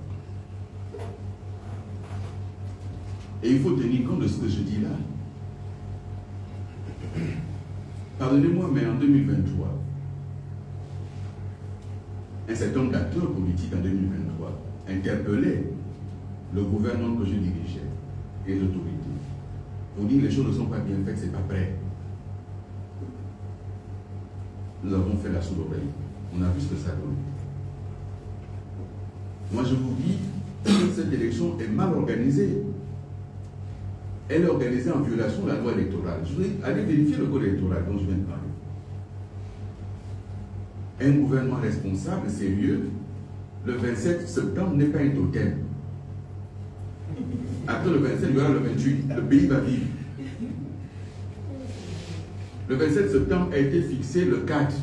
Speaker 1: Et il faut tenir compte de ce que je dis là. Pardonnez-moi, mais en 2023, un certain nombre d'acteurs politiques en 2023 interpellaient le gouvernement que je dirigeais et les autorités pour dire que les choses ne sont pas bien faites, c'est pas prêt. Nous avons fait la sourde oreille. On a vu ce que ça donne. Moi, je vous dis que cette élection est mal organisée. Elle est organisée en violation de la loi électorale. Je voudrais aller vérifier le code électoral dont je viens de parler. Un gouvernement responsable, sérieux, le 27 septembre n'est pas un totem. Après le 27, il y aura le 28. Le pays va vivre. Le 27 septembre a été fixé le 4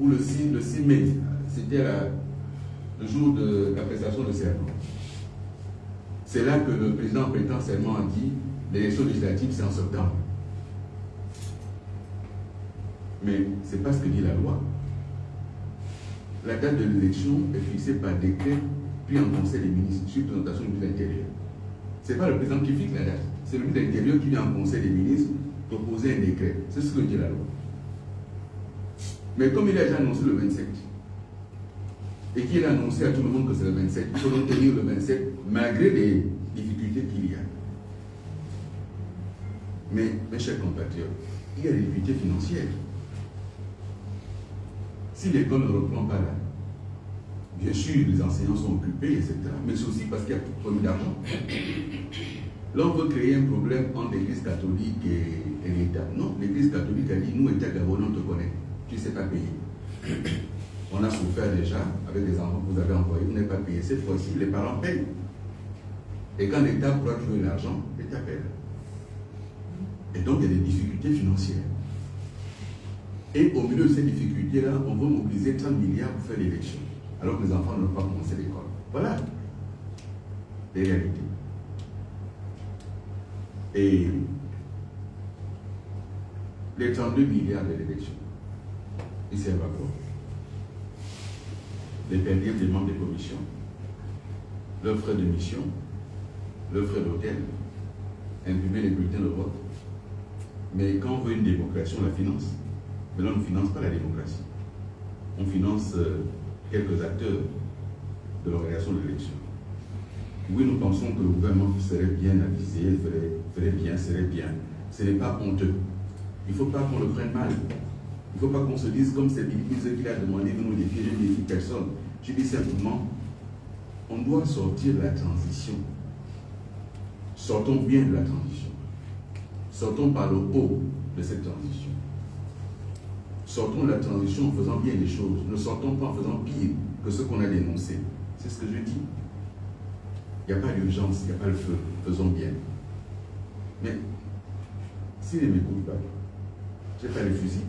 Speaker 1: ou le 6 mai. C'était le jour de la prestation de serment. C'est là que le président prêtant serment a dit l'élection législative, c'est en septembre. Mais ce n'est pas ce que dit la loi. La date de l'élection est fixée par décret, puis en conseil des ministres, sur présentation du ministre de l'Intérieur. Ce n'est pas le président qui fixe la date, c'est le ministre de l'Intérieur qui vient en conseil des ministres proposer un décret. C'est ce que dit la loi. Mais comme il a déjà annoncé le 27, et qu'il a annoncé à tout le monde que c'est le 27, il faut donc tenir le 27, malgré les difficultés qu'il y a. Mais, mes chers compatriotes, il y a des difficultés financières. Si l'école ne reprend pas là, bien sûr, les enseignants sont occupés, etc. Mais c'est aussi parce qu'il y a trop d'argent. Là, on veut créer un problème entre l'Église catholique et l'État. Non, l'Église catholique a dit, nous, État gabonais, on te connaît. Tu ne sais pas payer. On a souffert déjà avec les enfants que vous avez envoyés, vous n'avez pas payé. Cette fois-ci, les parents payent. Et quand l'État pourra trouver l'argent, l'État paie. Et donc, il y a des difficultés financières. Et au milieu de ces difficultés-là, on va mobiliser 30 milliards pour faire l'élection, alors que les enfants n'ont pas commencé l'école. Voilà les réalités. Et les 32 milliards de l'élection, ils servent à quoi? Les perdre des membres des commissions, leurs frais de mission, leurs frais d'hôtel, imprimer les bulletins de vote. Mais quand on veut une démocratie, on la finance. Mais là, on ne finance pas la démocratie. On finance quelques acteurs de l'organisation de l'élection. Oui, nous pensons que le gouvernement serait bien avisé, ferait bien, serait bien. Ce n'est pas honteux. Il ne faut pas qu'on le prenne mal. Il ne faut pas qu'on se dise comme c'est Billy qui a demandé de nous défier, je ne défie personne. Je dis simplement, on doit sortir de la transition. Sortons bien de la transition. Sortons par le haut de cette transition. Sortons de la transition en faisant bien les choses. Ne sortons pas en faisant pire que ce qu'on a dénoncé. C'est ce que je dis. Il n'y a pas d'urgence, il n'y a pas le feu. Faisons bien. Mais, s'ils ne m'écoutent pas, je n'ai pas les fusils.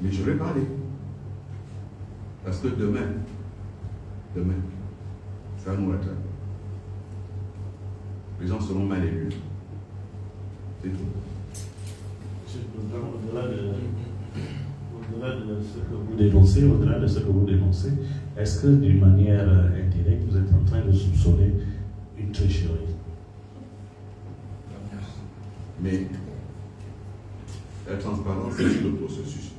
Speaker 1: Mais je vais parler. Parce que demain, ça nous rattrape. Les gens seront mal élus. C'est tout.
Speaker 5: Au-delà de ce que vous dénoncez, est-ce que d'une manière indirecte, vous êtes en train de soupçonner une tricherie?
Speaker 1: Mais la transparence, c'est tout le processus.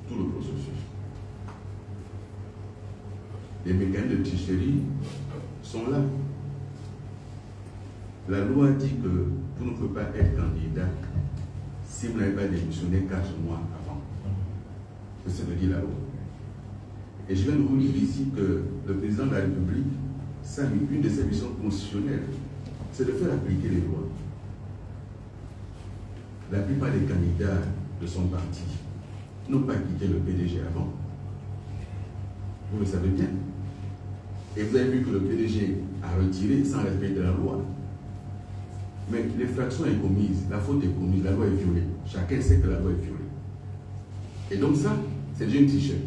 Speaker 1: Les mécanismes de tricherie sont là. La loi dit que vous ne pouvez pas être candidat si vous n'avez pas démissionné 4 mois avant. C'est ce que dit la loi. Et je viens de vous dire ici que le président de la République, une de ses missions constitutionnelles, c'est de faire appliquer les lois. La plupart des candidats de son parti n'ont pas quitté le PDG avant. Vous le savez bien. Et vous avez vu que le PDG a retiré sans respect de la loi. Mais l'infraction est commise, la faute est commise, la loi est violée. Chacun sait que la loi est violée. Et donc ça, c'est déjà une tricherie.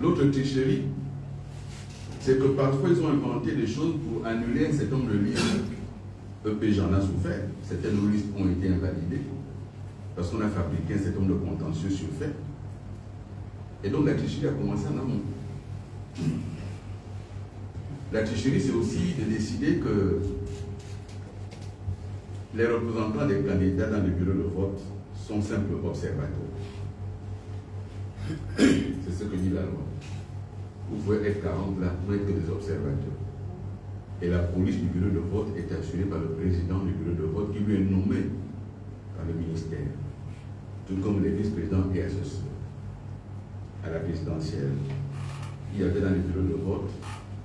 Speaker 1: L'autre tricherie, c'est que parfois ils ont inventé des choses pour annuler un certain nombre de listes. EPJ en a souffert, certaines listes ont été invalidées parce qu'on a fabriqué un certain nombre de contentieux sur fait. Et donc la tricherie a commencé en amont. La tricherie, c'est aussi de décider que les représentants des candidats dans le bureau de vote sont simples observateurs. C'est ce que dit la loi. Vous pouvez être 40 là, vous n'êtes que des observateurs. Et la police du bureau de vote est assurée par le président du bureau de vote qui lui est nommé par le ministère. Tout comme les vice-présidents et associés. À la présidentielle, il y avait dans les bureaux de vote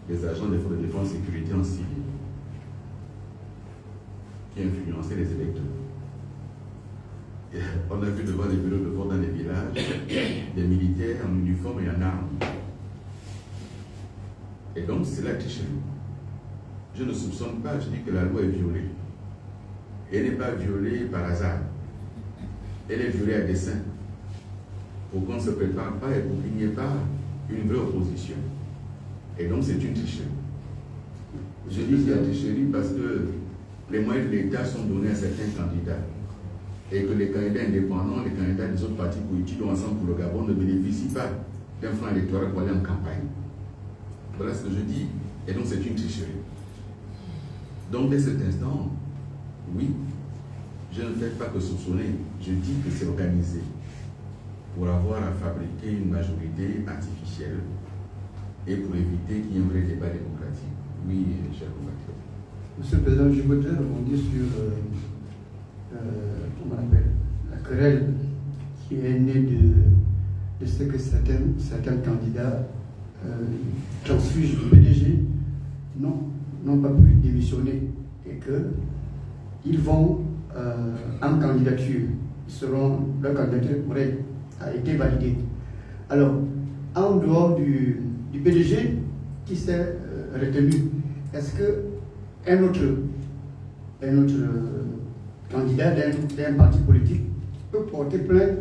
Speaker 1: des agents des forces de défense et sécurité en civil qui influençaient les électeurs. Et on a vu devant les bureaux de vote dans les villages des militaires en uniforme et en armes. Et donc c'est la tricherie. Je ne soupçonne pas, je dis que la loi est violée. Et elle n'est pas violée par hasard. Elle est violée à dessein. Pour qu'on ne se prépare pas et pour qu'il n'y ait pas une vraie opposition. Et donc c'est une tricherie. Je dis qu'il y a tricherie parce que les moyens de l'État sont donnés à certains candidats. Et que les candidats indépendants, les candidats des autres partis politiques ensemble pour le Gabon ne bénéficient pas d'un franc électoral pour aller en campagne. Voilà ce que je dis. Et donc c'est une tricherie. Donc dès cet instant, oui, je ne fais pas que soupçonner, je dis que c'est organisé pour avoir à fabriquer une majorité artificielle et pour éviter qu'il y ait un vrai débat démocratique. Oui, cher compatriote.
Speaker 4: Monsieur le Président, je voudrais rebondir sur comment on appelle, la querelle qui est née de ce que certains candidats transfugent le PDG. Non, n'ont pas pu démissionner et qu'ils vont en candidature. Leur candidature a été validée. Alors, en dehors du PDG qui s'est retenu, est-ce qu'un autre candidat d'un parti politique peut porter plainte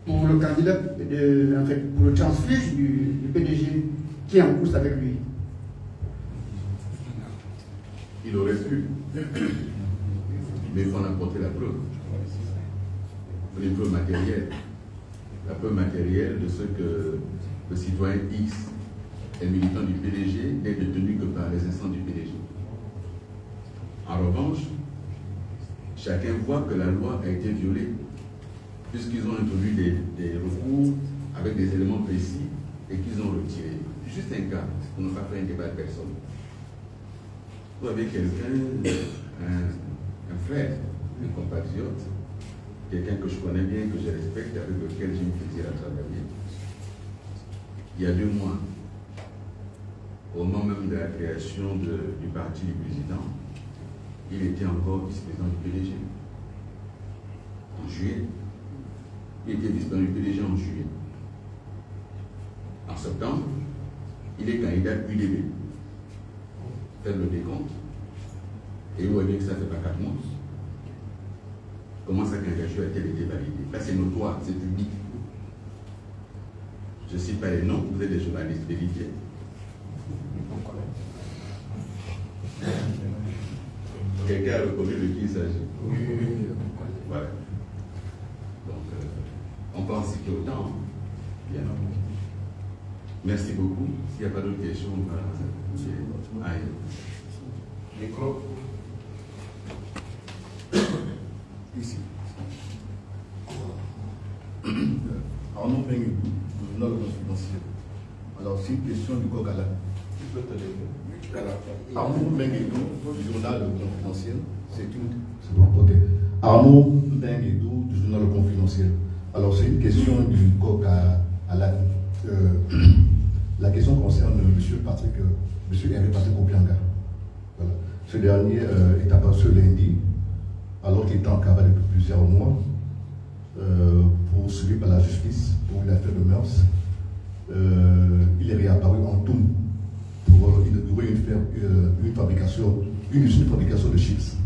Speaker 4: pour le candidat, pour le transfuge du PDG qui est en course avec lui?
Speaker 1: Il aurait pu, mais il faut en apporter la preuve. Une preuve matérielle. La preuve matérielle de ce que le citoyen X est militant du PDG n'est détenu que par les instances du PDG. En revanche, chacun voit que la loi a été violée, puisqu'ils ont introduit des recours avec des éléments précis et qu'ils ont retiré. Juste un cas, pour ne pas faire un débat de personne. Vous avez quelqu'un, un frère, un compatriote, quelqu'un que je connais bien, que je respecte, avec lequel j'ai eu plaisir à travailler. Il y a 2 mois, au moment même de la création du parti du président, il était encore vice-président du PDG. En juillet. Il était vice-président du PDG en juillet. En septembre, il est candidat UDB. Faire le décompte. Et vous voyez que ça ne fait pas 4 mois. Comment sa candidature a-t-elle été validée? Là, c'est notoire, c'est public. Je ne cite pas les noms, vous êtes des journalistes vérifiés. Quelqu'un a reconnu de qui il s'agit? Oui. Voilà. Donc, on peut en citer autant. Bien. Merci beaucoup. S'il n'y a pas d'autres questions, on va aller. Micro.
Speaker 6: Ici. Arnaud Benguigou, du journal confidentiel. Alors, c'est une question du Gogala. Tu peux te lever. Arnaud Benguigou, du journal confidentiel. C'est bon, ok. Arnaud Benguigou, du journal confidentiel. Alors, c'est une question du Gogala. La question concerne M. Hervé Patrick Obianga. Voilà. Ce dernier est apparu ce lundi, alors qu'il était en cavale depuis plusieurs mois, poursuivi par la justice pour une affaire de mœurs. Il est réapparu en Toum pour inaugurer une usine de fabrication de chips.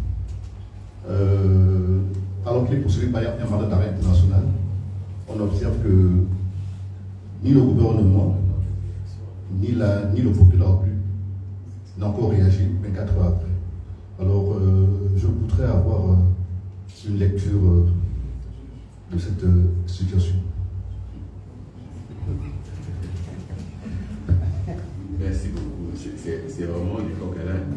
Speaker 6: Alors qu'il est poursuivi par un mandat d'arrêt international, on observe que ni le gouvernement, ni le procureur n'a encore réagi 24 heures après. Alors, je voudrais avoir une lecture de cette situation.
Speaker 1: Merci beaucoup. C'est vraiment du coq à l'âne.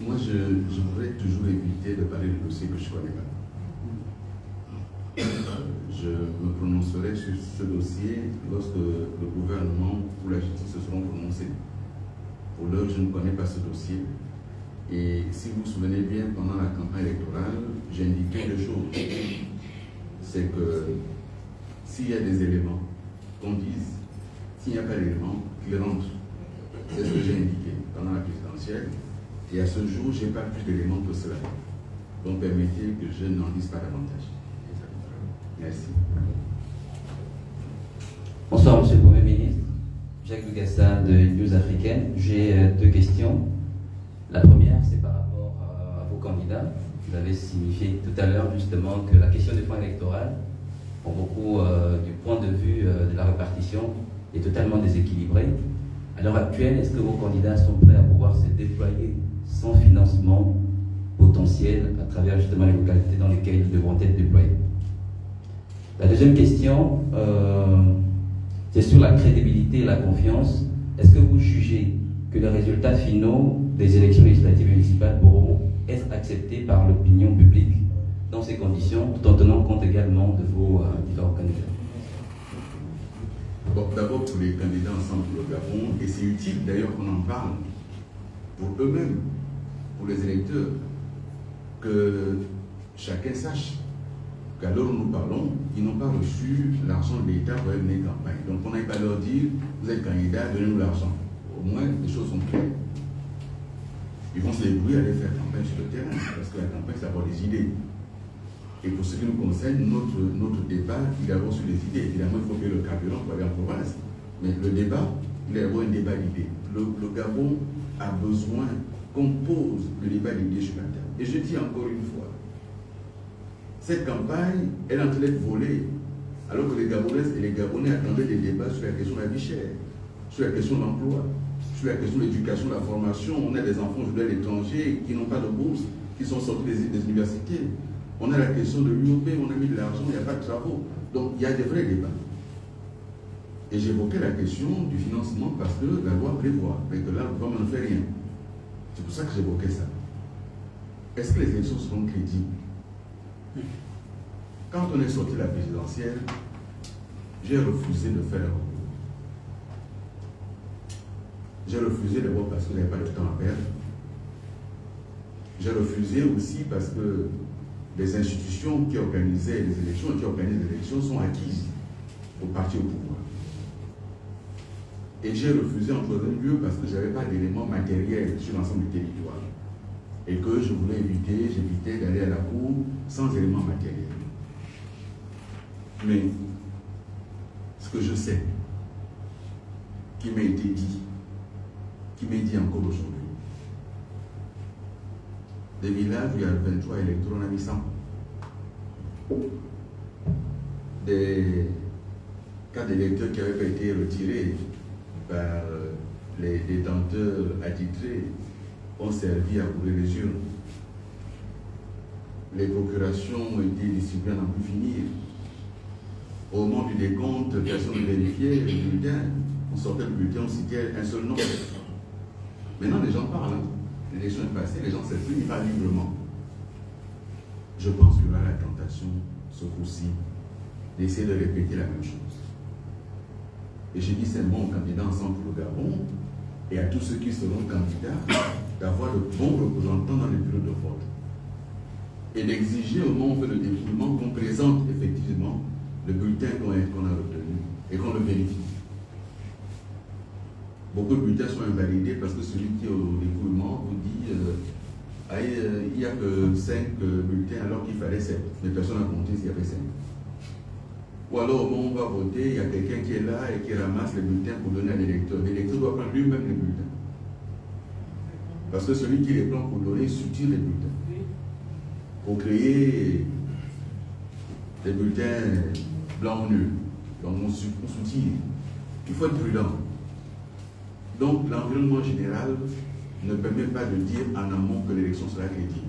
Speaker 1: Moi, je voudrais toujours éviter de parler de dossiers que je ne connais pas. Je me prononcerai sur ce dossier lorsque le gouvernement ou la justice se seront prononcés. Pour l'heure, je ne connais pas ce dossier. Et si vous vous souvenez bien, pendant la campagne électorale, j'ai indiqué 2 choses. C'est que s'il y a des éléments, qu'on dise. S'il n'y a pas d'éléments, qu'ils rentrent. C'est ce que j'ai indiqué pendant la présidentielle. Et à ce jour, je n'ai pas plus d'éléments que cela. Donc permettez que je n'en dise pas davantage. Merci.
Speaker 7: Bonsoir, Monsieur le Premier ministre. Jacques Lugassa de News Africaine. J'ai 2 questions. La première, c'est par rapport à vos candidats. Vous avez signifié tout à l'heure justement que la question des points électoraux, pour beaucoup du point de vue de la répartition, est totalement déséquilibrée. À l'heure actuelle, est-ce que vos candidats sont prêts à pouvoir se déployer sans financement potentiel à travers justement les localités dans lesquelles ils devront être déployés? La deuxième question, c'est sur la crédibilité et la confiance. Est-ce que vous jugez que les résultats finaux des élections législatives et municipales pourront être acceptés par l'opinion publique dans ces conditions, tout en tenant compte également de vos différents candidats?
Speaker 1: Bon, d'abord pour les candidats ensemble pour le Gabon, et c'est utile d'ailleurs qu'on en parle pour eux-mêmes, pour les électeurs, que chacun sache qu'à l'heure où nous parlons, ils n'ont pas reçu l'argent de l'État pour mener une campagne. Donc on n'aille pas leur dire, vous êtes candidat, donnez-nous l'argent. Au moins, les choses sont claires. Ils vont se débrouiller à aller faire campagne sur le terrain, parce que la campagne, c'est avoir des idées. Et pour ce qui nous concerne, notre débat, il est d'abord sur les idées. Évidemment, il faut payer le carburant pour aller en province. Mais le débat, il est d'abord un débat d'idées. Le Gabon a besoin qu'on pose le débat d'idées sur la table. Et je dis encore une fois, cette campagne, elle est en train d'être volée, alors que les Gabonaises et les Gabonais attendaient des débats sur la question de la vie chère, sur la question de l'emploi, sur la question de l'éducation, de la formation. On a des enfants aujourd'hui à l'étranger qui n'ont pas de bourse, qui sont sortis des universités. On a la question de l'UOP, on a mis de l'argent, il n'y a pas de travaux. Donc il y a des vrais débats. Et j'évoquais la question du financement parce que la loi prévoit, mais que là, le gouvernement ne fait rien. C'est pour ça que j'évoquais ça. Est-ce que les élections seront crédibles? Quand on est sorti de la présidentielle, j'ai refusé de faire un recours. J'ai refusé d'abord parce que je n'avais pas de temps à perdre. J'ai refusé aussi parce que les institutions qui organisaient les élections et qui organisent les élections sont acquises au parti au pouvoir. Et j'ai refusé en troisième lieu parce que je n'avais pas d'éléments matériels sur l'ensemble du territoire. Et que je voulais j'évitais d'aller à la cour sans éléments matériels. Mais ce que je sais, qui m'a été dit, qui m'est dit encore aujourd'hui, des villages où il y a 23 électeurs, on a mis 100. Des cas d'électeurs qui n'avaient pas été retirés par les détenteurs attitrés ont servi à couvrir les urnes. Les procurations ont été distribuées à n'en plus finir. Au moment du décompte, personne ne vérifiait le bulletin. On sortait le bulletin, on citait un seul nom. Maintenant, les gens parlent. L'élection est passée, les gens s'expriment, ils parlent librement. Je pense qu'il y aura la tentation, ce coup-ci, d'essayer de répéter la même chose. Et j'ai dit simplement aux candidats Ensemble pour le Gabon et à tous ceux qui seront candidats d'avoir de bons représentants dans les bureaux de vote. Et d'exiger au moment où on fait le dépouillement qu'on présente effectivement le bulletin qu'on a retenu et qu'on le vérifie. Beaucoup de bulletins sont invalidés parce que celui qui est au dépouillement vous dit il n'y a que 5 bulletins alors qu'il fallait 7. Mais personne n'a compté s'il y avait 5. Ou alors au moment où on va voter, il y a quelqu'un qui est là et qui ramasse les bulletins pour donner à l'électeur. L'électeur doit prendre lui-même les bulletins. Parce que celui qui les prend pour donner soutient les bulletins. Pour créer des bulletins blancs nuls. Donc on soutient. Il faut être prudent. Donc l'environnement général ne permet pas de dire en amont que l'élection sera crédible.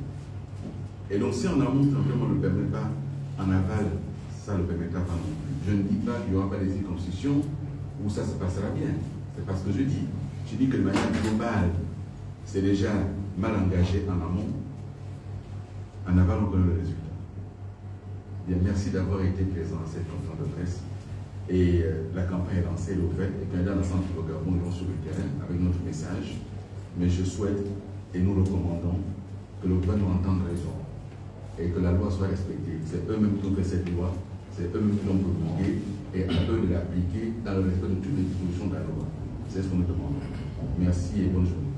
Speaker 1: Et donc si en amont l'environnement ne le permet pas, en aval, ça ne le permettra pas non plus. Je ne dis pas qu'il n'y aura pas des circonscriptions où ça se passera bien. C'est parce que je dis. Je dis que de manière globale, c'est déjà mal engagé en amont. En aval, on connaît le résultat. Bien, merci d'avoir été présent à cette conférence de presse. Et la campagne est lancée, elle est ouverte. Les candidats d'Ensemble pour le Gabon iront sur le terrain avec notre message. Mais je souhaite et nous recommandons que le gouvernement entende raison et que la loi soit respectée. C'est eux-mêmes qui ont fait cette loi, c'est eux-mêmes qui l'ont promulguée et à eux de l'appliquer dans le respect de toutes les dispositions de la loi. C'est ce que nous demandons. Merci et bonne journée.